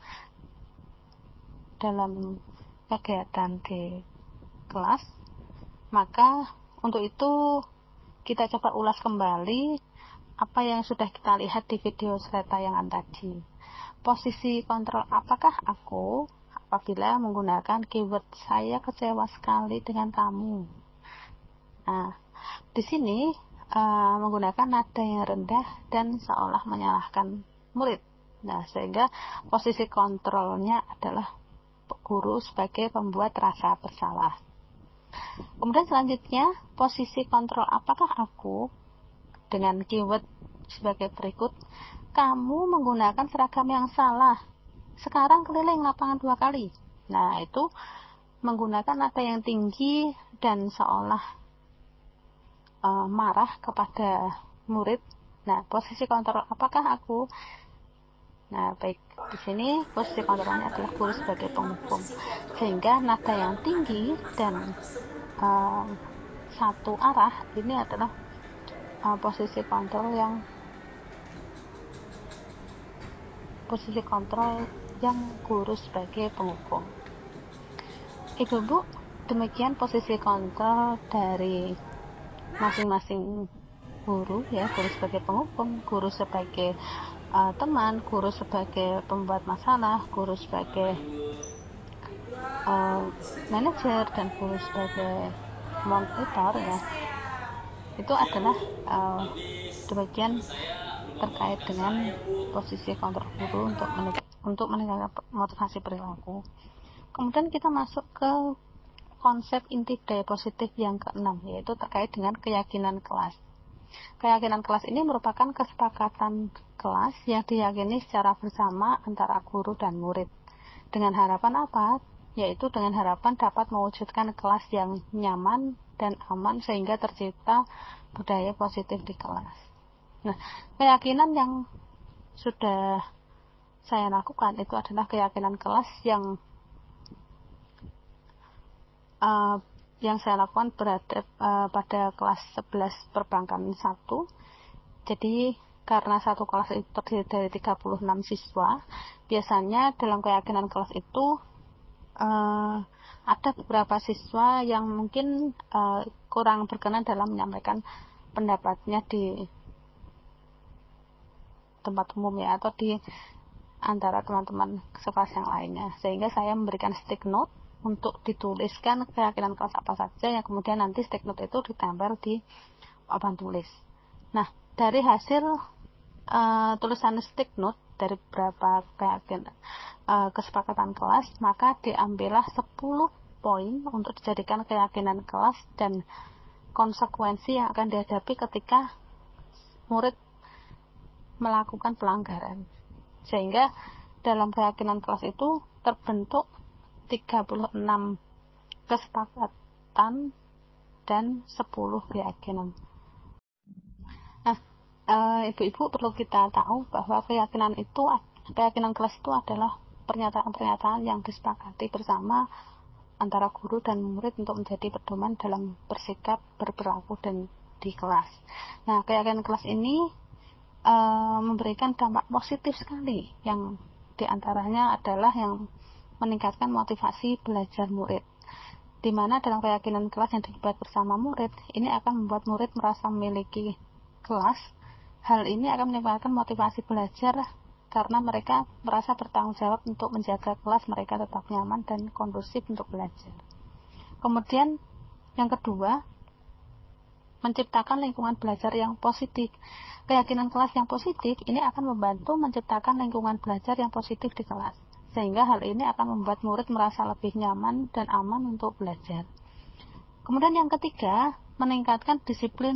dalam kegiatan di kelas. Maka untuk itu kita coba ulas kembali apa yang sudah kita lihat di video slide tayangan tadi. Posisi kontrol apakah aku apabila menggunakan keyword saya kecewa sekali dengan kamu. Nah, di sini menggunakan nada yang rendah dan seolah menyalahkan murid. Nah, sehingga posisi kontrolnya adalah guru sebagai pembuat rasa bersalah. Kemudian selanjutnya, posisi kontrol apakah aku dengan keyword sebagai berikut. Kamu menggunakan seragam yang salah. Sekarang keliling lapangan 2 kali. Nah, itu menggunakan nada yang tinggi dan seolah marah kepada murid. Nah, posisi kontrol apakah aku? Nah, baik, di sini posisi kontrolnya adalah guru sebagai penghukum, sehingga nada yang tinggi dan satu arah ini adalah posisi kontrol yang posisi kontrol yang guru sebagai penghukum. Ibu-ibu, demikian posisi kontrol dari masing-masing guru ya, guru sebagai penghukum, guru sebagai teman, guru sebagai pembuat masalah, guru sebagai manajer, dan guru sebagai monitor ya. Itu adalah demikian terkait dengan posisi kontrol guru untuk meningkatkan motivasi perilaku. Kemudian kita masuk ke konsep inti budaya positif yang keenam, yaitu terkait dengan keyakinan kelas. Keyakinan kelas ini merupakan kesepakatan kelas yang diyakini secara bersama antara guru dan murid. Dengan harapan apa? Yaitu dengan harapan dapat mewujudkan kelas yang nyaman dan aman sehingga tercipta budaya positif di kelas. Nah, keyakinan yang sudah saya lakukan itu adalah keyakinan kelas yang saya lakukan berada pada kelas 11 perbankan 1. Jadi karena satu kelas itu terdiri dari 36 siswa, biasanya dalam keyakinan kelas itu ada beberapa siswa yang mungkin kurang berkenan dalam menyampaikan pendapatnya di tempat umum ya, atau di antara teman-teman sekelas yang lainnya, sehingga saya memberikan stick note untuk dituliskan keyakinan kelas apa saja yang kemudian nanti stick note itu ditempel di papan tulis. Nah, dari hasil tulisan stick note dari beberapa keyakinan kesepakatan kelas, maka diambillah 10 poin untuk dijadikan keyakinan kelas dan konsekuensi yang akan dihadapi ketika murid melakukan pelanggaran. Sehingga dalam keyakinan kelas itu terbentuk 36 kesepakatan dan 10 keyakinan. Nah, ibu-ibu perlu kita tahu bahwa keyakinan kelas itu adalah pernyataan-pernyataan yang disepakati bersama antara guru dan murid untuk menjadi pedoman dalam bersikap, berperilaku, dan di kelas. Nah, keyakinan kelas ini memberikan dampak positif sekali, yang diantaranya adalah yang meningkatkan motivasi belajar murid, di mana dalam keyakinan kelas yang dibuat bersama murid ini akan membuat murid merasa memiliki kelas. Hal ini akan meningkatkan motivasi belajar karena mereka merasa bertanggung jawab untuk menjaga kelas mereka tetap nyaman dan kondusif untuk belajar. Kemudian yang kedua, menciptakan lingkungan belajar yang positif. Keyakinan kelas yang positif ini akan membantu menciptakan lingkungan belajar yang positif di kelas, sehingga hal ini akan membuat murid merasa lebih nyaman dan aman untuk belajar. Kemudian yang ketiga, meningkatkan disiplin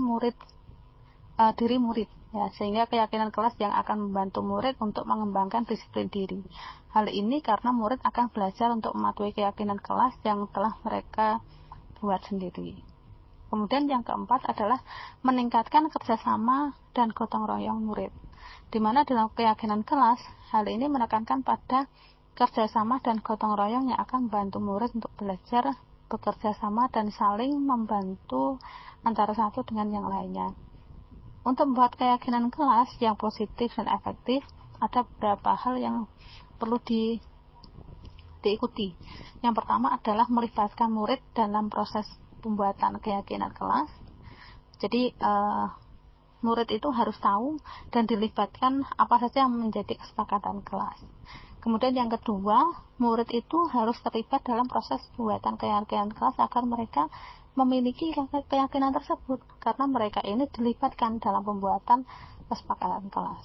diri murid ya, sehingga keyakinan kelas yang akan membantu murid untuk mengembangkan disiplin diri. Hal ini karena murid akan belajar untuk mematuhi keyakinan kelas yang telah mereka buat sendiri. Kemudian yang keempat adalah meningkatkan kerjasama dan gotong royong murid, di mana dalam keyakinan kelas hal ini menekankan pada kerjasama dan gotong royong yang akan membantu murid untuk belajar bekerja sama dan saling membantu antara satu dengan yang lainnya. Untuk membuat keyakinan kelas yang positif dan efektif, ada beberapa hal yang perlu diikuti. Yang pertama adalah melibatkan murid dalam proses pembuatan keyakinan kelas. Jadi murid itu harus tahu dan dilibatkan apa saja yang menjadi kesepakatan kelas. Kemudian yang kedua, murid itu harus terlibat dalam proses pembuatan keyakinan kelas agar mereka memiliki keyakinan tersebut, karena mereka ini dilibatkan dalam pembuatan kesepakatan kelas.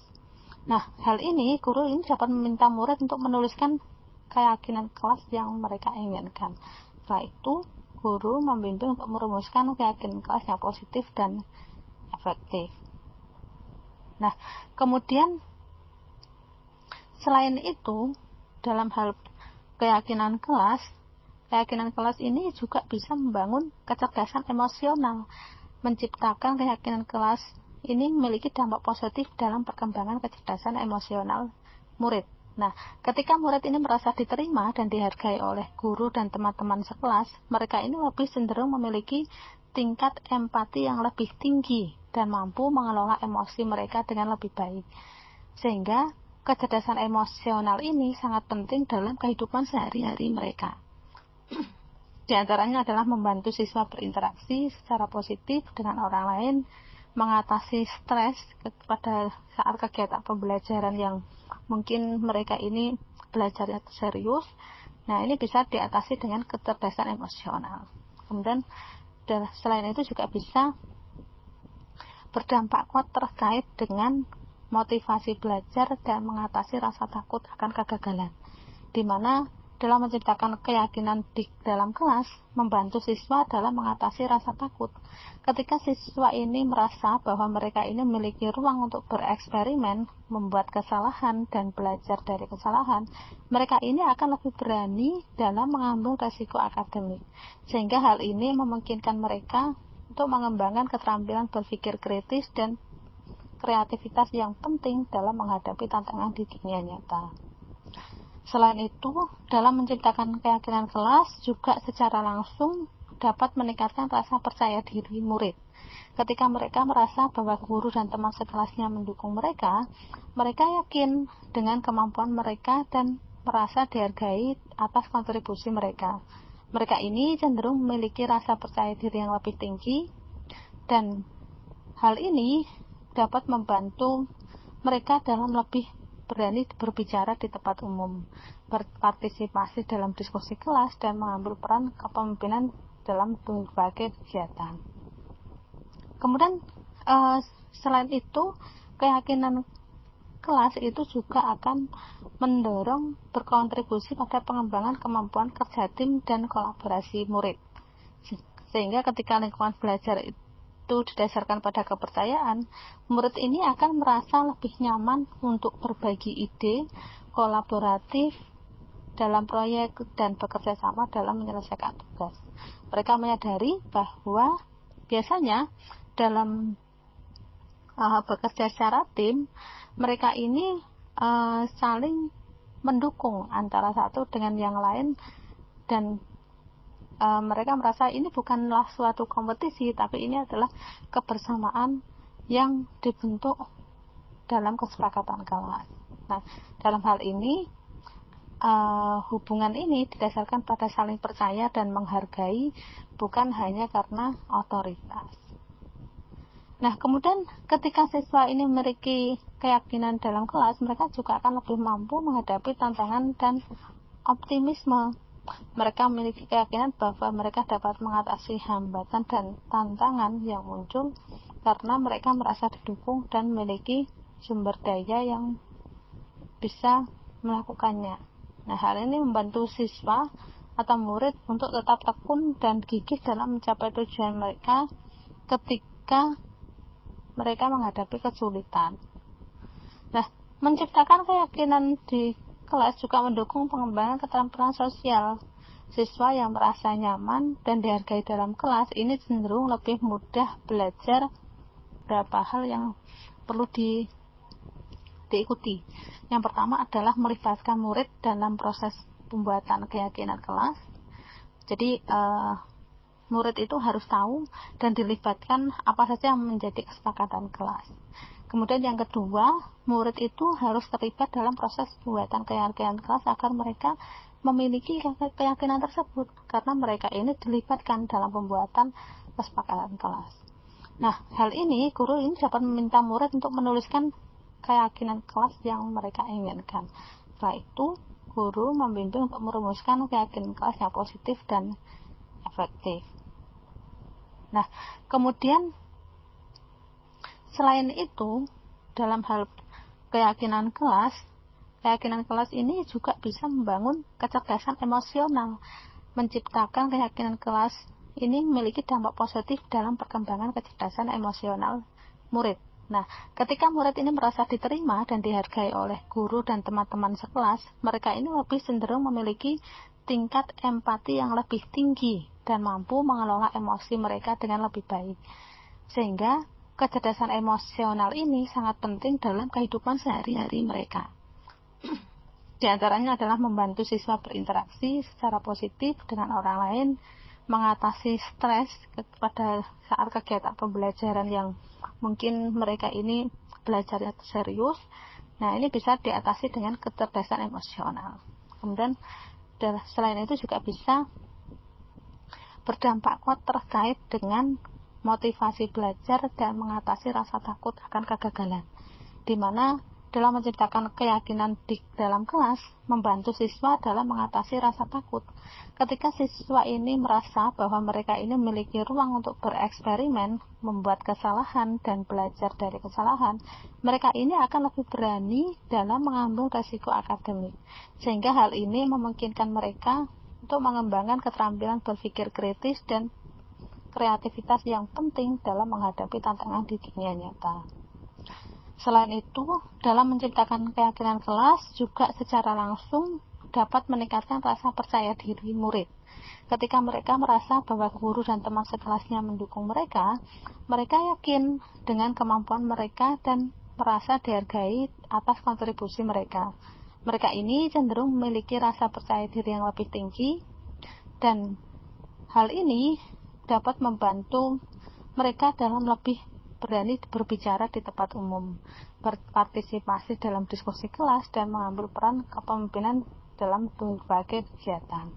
Nah, hal ini guru ini dapat meminta murid untuk menuliskan keyakinan kelas yang mereka inginkan. Setelah itu, guru membimbing untuk merumuskan keyakinan kelas yang positif dan efektif. Nah, kemudian selain itu, dalam hal keyakinan kelas ini juga bisa membangun kecerdasan emosional. Menciptakan keyakinan kelas ini memiliki dampak positif dalam perkembangan kecerdasan emosional murid. Nah, ketika murid ini merasa diterima dan dihargai oleh guru dan teman-teman sekelas, mereka ini lebih cenderung memiliki tingkat empati yang lebih tinggi dan mampu mengelola emosi mereka dengan lebih baik. Sehingga kecerdasan emosional ini sangat penting dalam kehidupan sehari-hari mereka. Di antaranya adalah membantu siswa berinteraksi secara positif dengan orang lain, mengatasi stres pada saat kegiatan pembelajaran yang mungkin mereka ini belajarnya serius. Nah, ini bisa diatasi dengan kecerdasan emosional. Kemudian selain itu juga bisa berdampak kuat terkait dengan motivasi belajar dan mengatasi rasa takut akan kegagalan, di mana dalam menciptakan keyakinan di dalam kelas, membantu siswa dalam mengatasi rasa takut. Ketika siswa ini merasa bahwa mereka ini memiliki ruang untuk bereksperimen, membuat kesalahan, dan belajar dari kesalahan, mereka ini akan lebih berani dalam mengambil resiko akademik. Sehingga hal ini memungkinkan mereka untuk mengembangkan keterampilan berpikir kritis dan kreativitas yang penting dalam menghadapi tantangan di dunia nyata. Selain itu, dalam menciptakan keyakinan kelas juga secara langsung dapat meningkatkan rasa percaya diri murid. Ketika mereka merasa bahwa guru dan teman sekelasnya mendukung mereka, mereka yakin dengan kemampuan mereka dan merasa dihargai atas kontribusi mereka. Mereka ini cenderung memiliki rasa percaya diri yang lebih tinggi, dan hal ini dapat membantu mereka dalam lebih berani berbicara di tempat umum, berpartisipasi dalam diskusi kelas, dan mengambil peran kepemimpinan dalam berbagai kegiatan. Kemudian selain itu, keyakinan kelas itu juga akan mendorong berkontribusi pada pengembangan kemampuan kerja tim dan kolaborasi murid. Sehingga ketika lingkungan belajar itu didasarkan pada kepercayaan, murid ini akan merasa lebih nyaman untuk berbagi ide, kolaboratif dalam proyek, dan bekerja sama dalam menyelesaikan tugas. Mereka menyadari bahwa biasanya dalam bekerja secara tim, mereka ini saling mendukung antara satu dengan yang lain, dan mereka merasa ini bukanlah suatu kompetisi, tapi ini adalah kebersamaan yang dibentuk dalam kesepakatan kelas. Nah, dalam hal ini hubungan ini didasarkan pada saling percaya dan menghargai, bukan hanya karena otoritas. Nah, kemudian ketika siswa ini memiliki keyakinan dalam kelas, mereka juga akan lebih mampu menghadapi tantangan dan optimisme. Mereka memiliki keyakinan bahwa mereka dapat mengatasi hambatan dan tantangan yang muncul karena mereka merasa didukung dan memiliki sumber daya yang bisa melakukannya. Nah, hal ini membantu siswa atau murid untuk tetap tekun dan gigih dalam mencapai tujuan mereka ketika mereka menghadapi kesulitan. Nah, menciptakan keyakinan di kelas juga mendukung pengembangan keterampilan sosial. Siswa yang merasa nyaman dan dihargai dalam kelas ini cenderung lebih mudah belajar beberapa hal yang perlu diikuti. Yang pertama adalah melibatkan murid dalam proses pembuatan keyakinan kelas. Jadi murid itu harus tahu dan dilibatkan apa saja yang menjadi kesepakatan kelas. Kemudian yang kedua, murid itu harus terlibat dalam proses pembuatan keyakinan kelas agar mereka memiliki keyakinan tersebut, karena mereka ini dilibatkan dalam pembuatan kesepakatan kelas. Nah, hal ini guru ini dapat meminta murid untuk menuliskan keyakinan kelas yang mereka inginkan. Setelah itu, guru membimbing untuk merumuskan keyakinan kelas yang positif dan efektif. Nah, kemudian selain itu, dalam hal keyakinan kelas ini juga bisa membangun kecerdasan emosional. Menciptakan keyakinan kelas ini memiliki dampak positif dalam perkembangan kecerdasan emosional murid. Nah, ketika murid ini merasa diterima dan dihargai oleh guru dan teman-teman sekelas, mereka ini lebih cenderung memiliki tingkat empati yang lebih tinggi dan mampu mengelola emosi mereka dengan lebih baik. Sehingga kecerdasan emosional ini sangat penting dalam kehidupan sehari-hari mereka. Di antaranya adalah membantu siswa berinteraksi secara positif dengan orang lain, mengatasi stres pada saat kegiatan pembelajaran yang mungkin mereka ini belajarnya serius, Nah, ini bisa diatasi dengan kecerdasan emosional. Kemudian selain itu juga bisa berdampak kuat terkait dengan motivasi belajar dan mengatasi rasa takut akan kegagalan, di mana dalam menciptakan keyakinan di dalam kelas membantu siswa dalam mengatasi rasa takut. Ketika siswa ini merasa bahwa mereka ini memiliki ruang untuk bereksperimen, membuat kesalahan, dan belajar dari kesalahan, mereka ini akan lebih berani dalam mengambil resiko akademik, sehingga hal ini memungkinkan mereka untuk mengembangkan keterampilan berpikir kritis dan kreativitas yang penting dalam menghadapi tantangan di dunia nyata. Selain itu, dalam menciptakan keyakinan kelas juga secara langsung dapat meningkatkan rasa percaya diri murid. Ketika mereka merasa bahwa guru dan teman sekelasnya mendukung mereka, mereka yakin dengan kemampuan mereka dan merasa dihargai atas kontribusi mereka. Mereka ini cenderung memiliki rasa percaya diri yang lebih tinggi, dan hal ini dapat membantu mereka dalam lebih berani berbicara di tempat umum, berpartisipasi dalam diskusi kelas, dan mengambil peran kepemimpinan dalam berbagai kegiatan.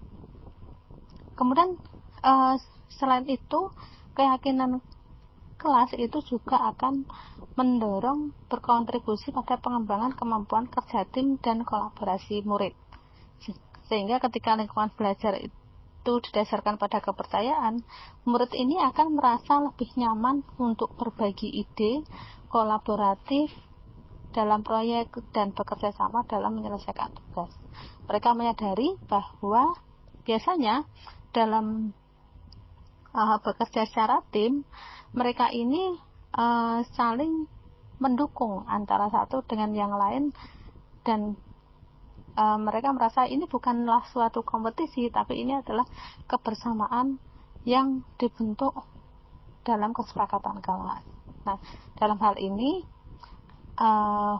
Kemudian selain itu, keyakinan kelas itu juga akan mendorong berkontribusi pada pengembangan kemampuan kerja tim dan kolaborasi murid, sehingga ketika lingkungan belajar itu didasarkan pada kepercayaan, murid ini akan merasa lebih nyaman untuk berbagi ide, kolaboratif dalam proyek, dan bekerja sama dalam menyelesaikan tugas. Mereka menyadari bahwa biasanya dalam bekerja secara tim, mereka ini saling mendukung antara satu dengan yang lain, dan mereka merasa ini bukanlah suatu kompetisi, tapi ini adalah kebersamaan yang dibentuk dalam kesepakatan kelas. Nah, dalam hal ini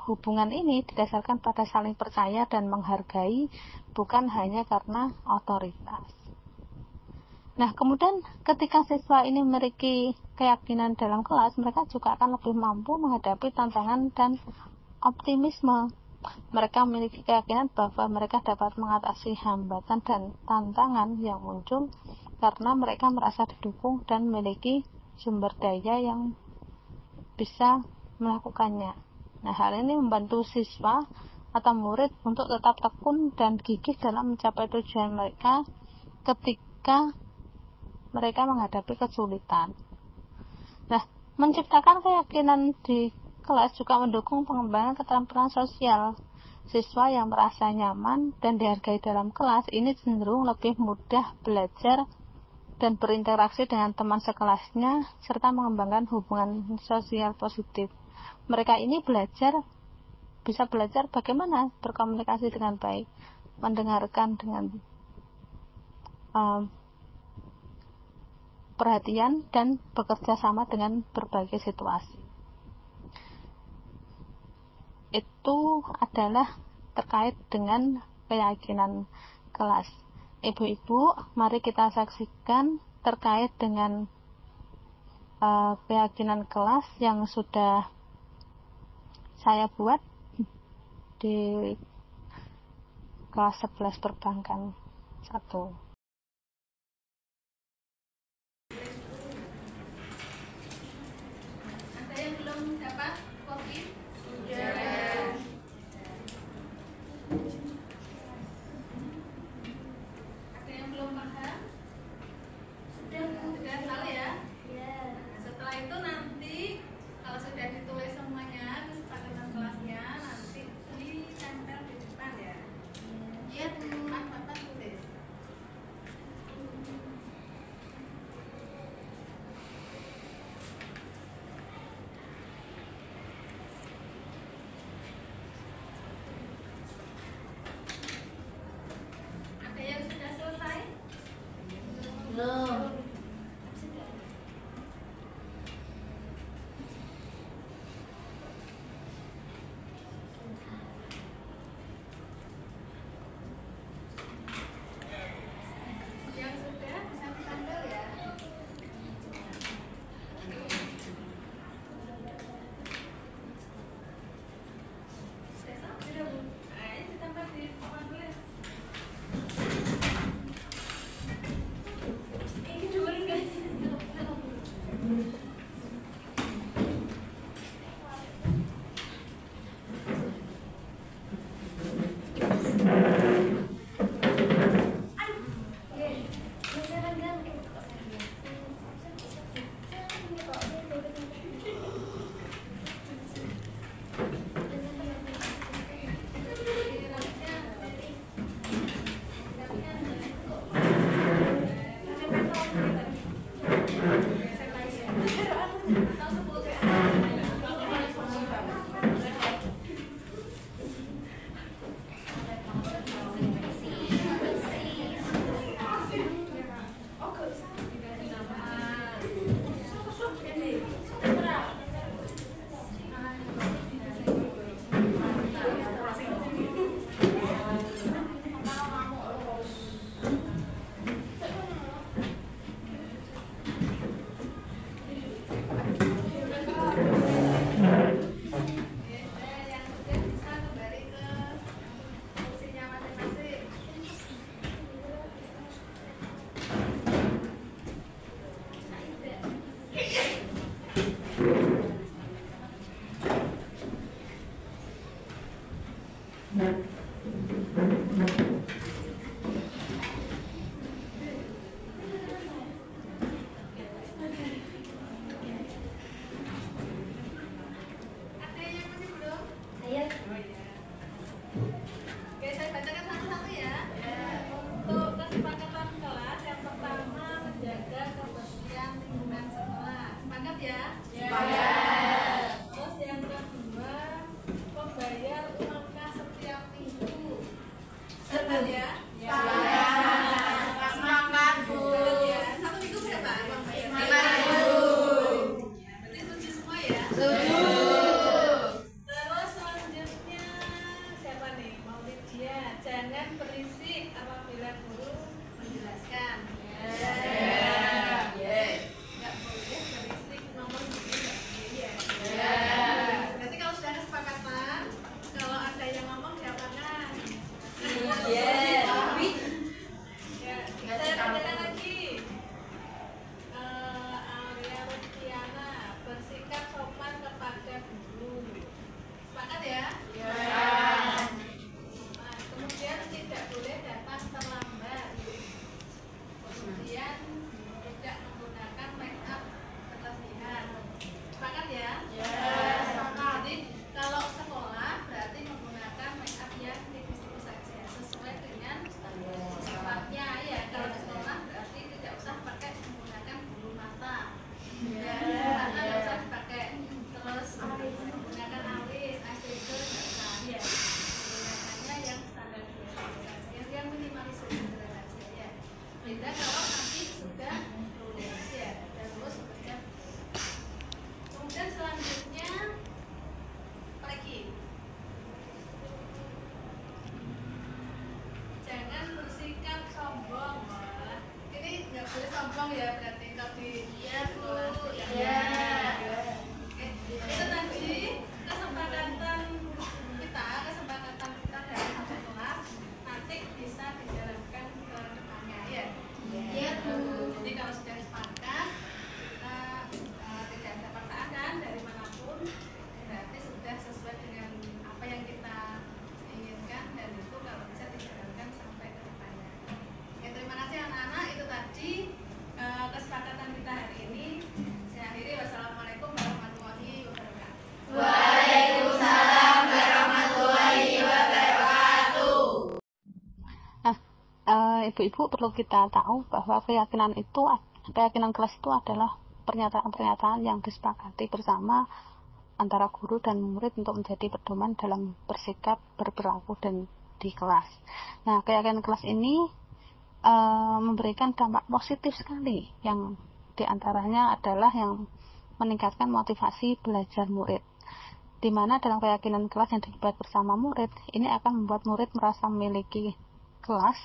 hubungan ini didasarkan pada saling percaya dan menghargai, bukan hanya karena otoritas. Nah, kemudian ketika siswa ini memiliki keyakinan dalam kelas, mereka juga akan lebih mampu menghadapi tantangan dan optimisme. Mereka memiliki keyakinan bahwa mereka dapat mengatasi hambatan dan tantangan yang muncul karena mereka merasa didukung dan memiliki sumber daya yang bisa melakukannya. Nah, hal ini membantu siswa atau murid untuk tetap tekun dan gigih dalam mencapai tujuan mereka ketika mereka menghadapi kesulitan. Nah, menciptakan keyakinan di kelas juga mendukung pengembangan keterampilan sosial. Siswa yang merasa nyaman dan dihargai dalam kelas ini cenderung lebih mudah belajar dan berinteraksi dengan teman sekelasnya, serta mengembangkan hubungan sosial positif. Mereka ini bisa belajar bagaimana berkomunikasi dengan baik, mendengarkan dengan perhatian, dan bekerja sama dengan berbagai situasi. Itu adalah terkait dengan keyakinan kelas. Ibu-ibu, mari kita saksikan terkait dengan keyakinan kelas yang sudah saya buat di kelas 11 perbankan 1. Ada yang belum dapat kopi? Sudah. Ada yang belum paham? Sudah tahu ya? Ya. Nah, setelah itu nanti kalau sudah ditulis semuanya kesepakatan kelasnya, nanti ditempel di depan ya. Iya, Bapak tulis. Ada yang sudah selesai? Belum. Yang sudah bisa ditempel ya. Sudah Kemudian tidak menggunakan make up berlebihan. Sepakat ya? Jadi kalau sekolah berarti menggunakan make up yang tipis-tipis saja sesuai dengan standarnya ya. Kalau di sekolah berarti tidak usah pakai menggunakan bulu mata. Ya, bulu mata nggak usah dipakai. Terus menggunakan alis, eyeshadow nggak usah ya. Menggunakannya yang standar biasa saja, yang minimalisir saja ya. Beda kalau nanti sudah lulus ya, dan lulus bekerja. Kemudian selanjutnya lagi, jangan bersikap sombong. Wah, ini nggak boleh sombong ya, berarti kalau di sekolah ya. Oke, itu tadi kesepakatan kita dari satu kelas nanti bisa dijalankan ke depannya ya. Iya Bu. Jadi kalau sudah sepakat kita tidak ada paksaan dari manapun, berarti sudah sesuai dengan apa yang kita inginkan dan itu kalau bisa dijalankan sampai ke depannya. Ya, terima kasih anak-anak, itu tadi kesepakatan kita hari ini. Saya akhiri, wassalamualaikum warahmatullahi wabarakatuh. Waalaikumsalam warahmatullahi wabarakatuh. Ibu-ibu perlu kita tahu bahwa keyakinan kelas itu adalah pernyataan-pernyataan yang disepakati bersama antara guru dan murid untuk menjadi pedoman dalam bersikap, berperilaku dan di kelas. Nah, keyakinan kelas ini memberikan dampak positif sekali, yang diantaranya adalah yang meningkatkan motivasi belajar murid, di mana dalam keyakinan kelas yang dibuat bersama murid ini akan membuat murid merasa memiliki kelas.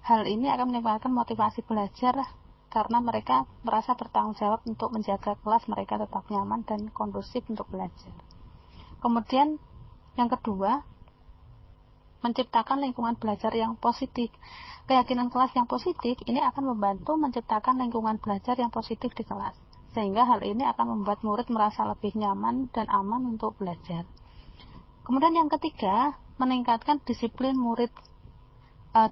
Hal ini akan meningkatkan motivasi belajar karena mereka merasa bertanggung jawab untuk menjaga kelas mereka tetap nyaman dan kondusif untuk belajar. Kemudian yang kedua, menciptakan lingkungan belajar yang positif. Keyakinan kelas yang positif ini akan membantu menciptakan lingkungan belajar yang positif di kelas, sehingga hal ini akan membuat murid merasa lebih nyaman dan aman untuk belajar. Kemudian yang ketiga, meningkatkan disiplin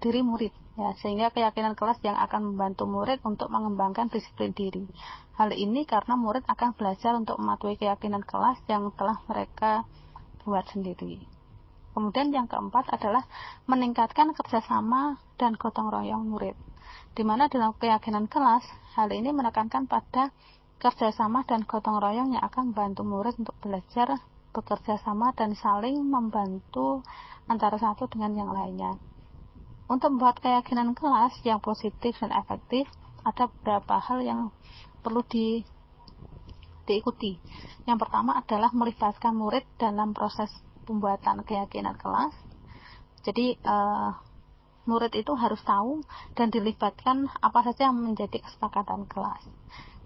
diri murid ya, sehingga keyakinan kelas yang akan membantu murid untuk mengembangkan disiplin diri. Hal ini karena murid akan belajar untuk mematuhi keyakinan kelas yang telah mereka buat sendiri. Kemudian yang keempat adalah meningkatkan kerjasama dan gotong royong murid, di mana dalam keyakinan kelas hal ini menekankan pada kerjasama dan gotong royong yang akan membantu murid untuk belajar bekerja sama dan saling membantu antara satu dengan yang lainnya. Untuk membuat keyakinan kelas yang positif dan efektif, ada beberapa hal yang perlu diikuti. Yang pertama adalah melibatkan murid dalam proses pembuatan keyakinan kelas. Jadi murid itu harus tahu dan dilibatkan apa saja yang menjadi kesepakatan kelas.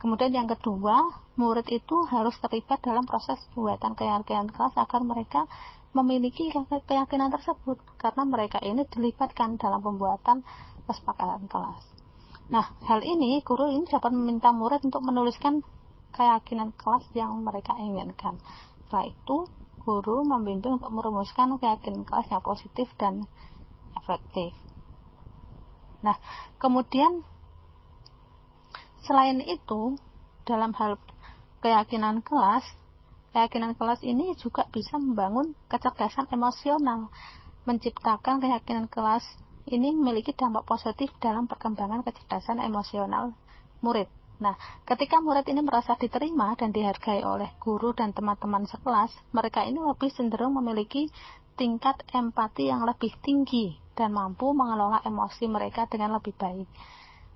Kemudian yang kedua, murid itu harus terlibat dalam proses pembuatan keyakinan kelas agar mereka memiliki keyakinan tersebut, karena mereka ini dilibatkan dalam pembuatan kesepakatan kelas. Nah, hal ini guru ini dapat meminta murid untuk menuliskan keyakinan kelas yang mereka inginkan. Setelah itu, guru membimbing untuk merumuskan keyakinan kelas yang positif dan efektif. Nah, kemudian selain itu, dalam hal keyakinan kelas ini juga bisa membangun kecerdasan emosional. Menciptakan keyakinan kelas ini memiliki dampak positif dalam perkembangan kecerdasan emosional murid. Nah, ketika murid ini merasa diterima dan dihargai oleh guru dan teman-teman sekelas, mereka ini lebih cenderung memiliki tingkat empati yang lebih tinggi dan mampu mengelola emosi mereka dengan lebih baik.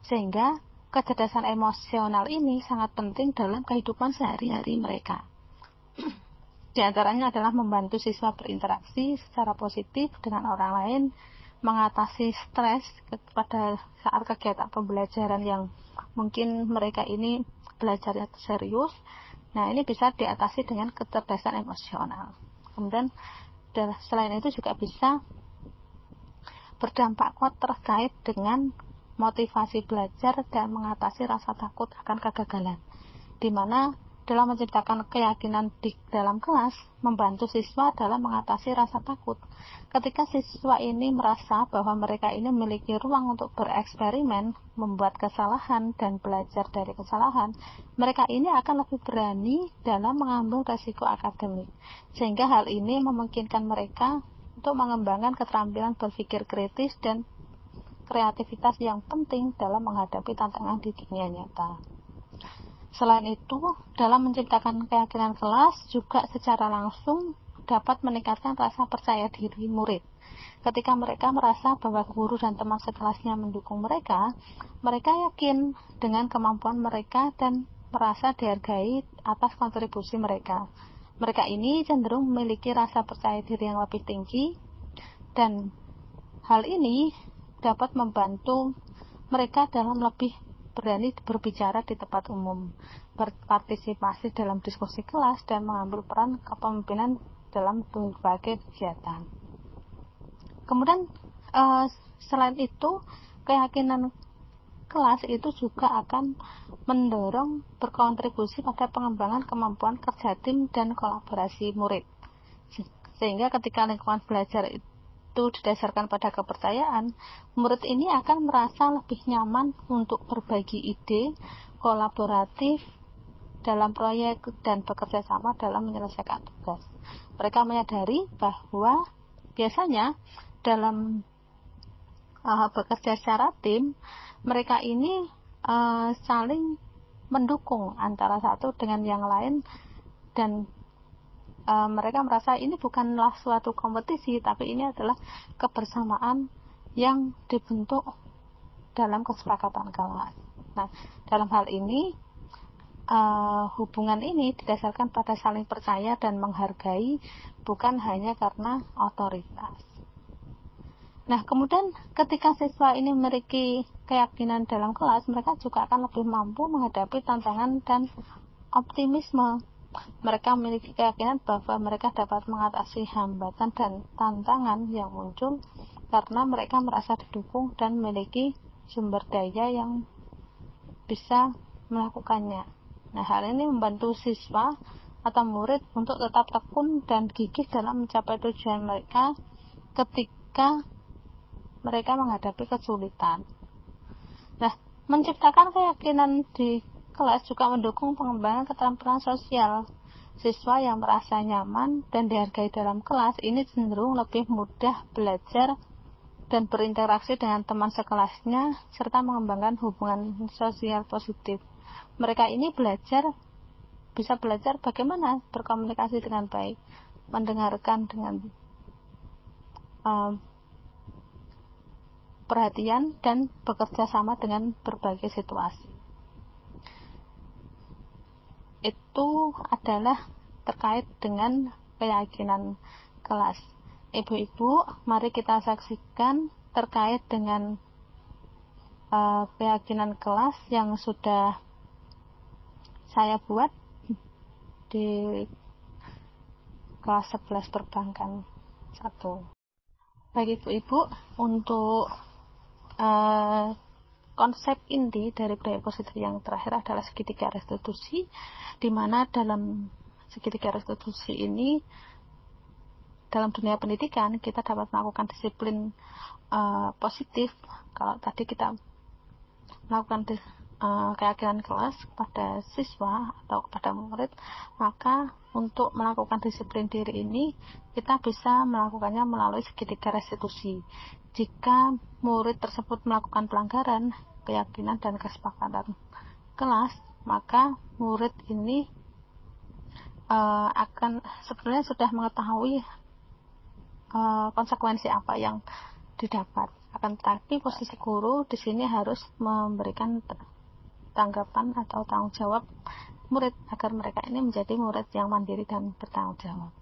Sehingga kecerdasan emosional ini sangat penting dalam kehidupan sehari-hari mereka. Di antaranya adalah membantu siswa berinteraksi secara positif dengan orang lain, mengatasi stres pada saat kegiatan pembelajaran yang mungkin mereka ini belajarnya serius. Nah, ini bisa diatasi dengan kecerdasan emosional. Kemudian selain itu juga bisa berdampak kuat terkait dengan motivasi belajar dan mengatasi rasa takut akan kegagalan, di mana dalam menciptakan keyakinan di dalam kelas, membantu siswa dalam mengatasi rasa takut. Ketika siswa ini merasa bahwa mereka ini memiliki ruang untuk bereksperimen, membuat kesalahan, dan belajar dari kesalahan, mereka ini akan lebih berani dalam mengambil resiko akademik. Sehingga hal ini memungkinkan mereka untuk mengembangkan keterampilan berpikir kritis dan kreativitas yang penting dalam menghadapi tantangan di dunia nyata. Selain itu, dalam menciptakan keyakinan kelas juga secara langsung dapat meningkatkan rasa percaya diri murid. Ketika mereka merasa bahwa guru dan teman sekelasnya mendukung mereka, mereka yakin dengan kemampuan mereka dan merasa dihargai atas kontribusi mereka. Mereka ini cenderung memiliki rasa percaya diri yang lebih tinggi, dan hal ini dapat membantu mereka dalam lebih berani berbicara di tempat umum, berpartisipasi dalam diskusi kelas, dan mengambil peran kepemimpinan dalam berbagai kegiatan. Kemudian selain itu, keyakinan kelas itu juga akan mendorong berkontribusi pada pengembangan kemampuan kerja tim dan kolaborasi murid. Sehingga ketika lingkungan belajar itu didasarkan pada kepercayaan, murid ini akan merasa lebih nyaman untuk berbagi ide, kolaboratif dalam proyek, dan bekerja sama dalam menyelesaikan tugas. Mereka menyadari bahwa biasanya dalam bekerja secara tim, mereka ini saling mendukung antara satu dengan yang lain, dan mereka merasa ini bukanlah suatu kompetisi, tapi ini adalah kebersamaan yang dibentuk dalam kesepakatan kelas. Nah, dalam hal ini hubungan ini didasarkan pada saling percaya dan menghargai, bukan hanya karena otoritas. Nah, kemudian ketika siswa ini memiliki keyakinan dalam kelas, mereka juga akan lebih mampu menghadapi tantangan dan optimisme. Mereka memiliki keyakinan bahwa mereka dapat mengatasi hambatan dan tantangan yang muncul karena mereka merasa didukung dan memiliki sumber daya yang bisa melakukannya. Nah, hal ini membantu siswa atau murid untuk tetap tekun dan gigih dalam mencapai tujuan mereka ketika mereka menghadapi kesulitan. Nah, menciptakan keyakinan di kelas juga mendukung pengembangan keterampilan sosial. Siswa yang merasa nyaman dan dihargai dalam kelas ini cenderung lebih mudah belajar dan berinteraksi dengan teman sekelasnya, serta mengembangkan hubungan sosial positif. Mereka ini bisa belajar bagaimana berkomunikasi dengan baik, mendengarkan dengan perhatian, dan bekerja sama dengan berbagai situasi. Itu adalah terkait dengan keyakinan kelas. Ibu-ibu, mari kita saksikan terkait dengan keyakinan kelas yang sudah saya buat di kelas 11 perbankan 1. Bagi ibu-ibu, untuk konsep inti dari budaya positif yang terakhir adalah segitiga restitusi, di mana dalam segitiga restitusi ini, dalam dunia pendidikan kita dapat melakukan disiplin positif. Kalau tadi kita melakukan keyakinan kelas kepada siswa atau kepada murid, maka untuk melakukan disiplin diri ini kita bisa melakukannya melalui segitiga restitusi. Jika murid tersebut melakukan pelanggaran keyakinan dan kesepakatan kelas, maka murid ini akan sebenarnya sudah mengetahui konsekuensi apa yang didapat. Akan tetapi posisi guru di sini harus memberikan tanggapan atau tanggung jawab murid agar mereka ini menjadi murid yang mandiri dan bertanggung jawab.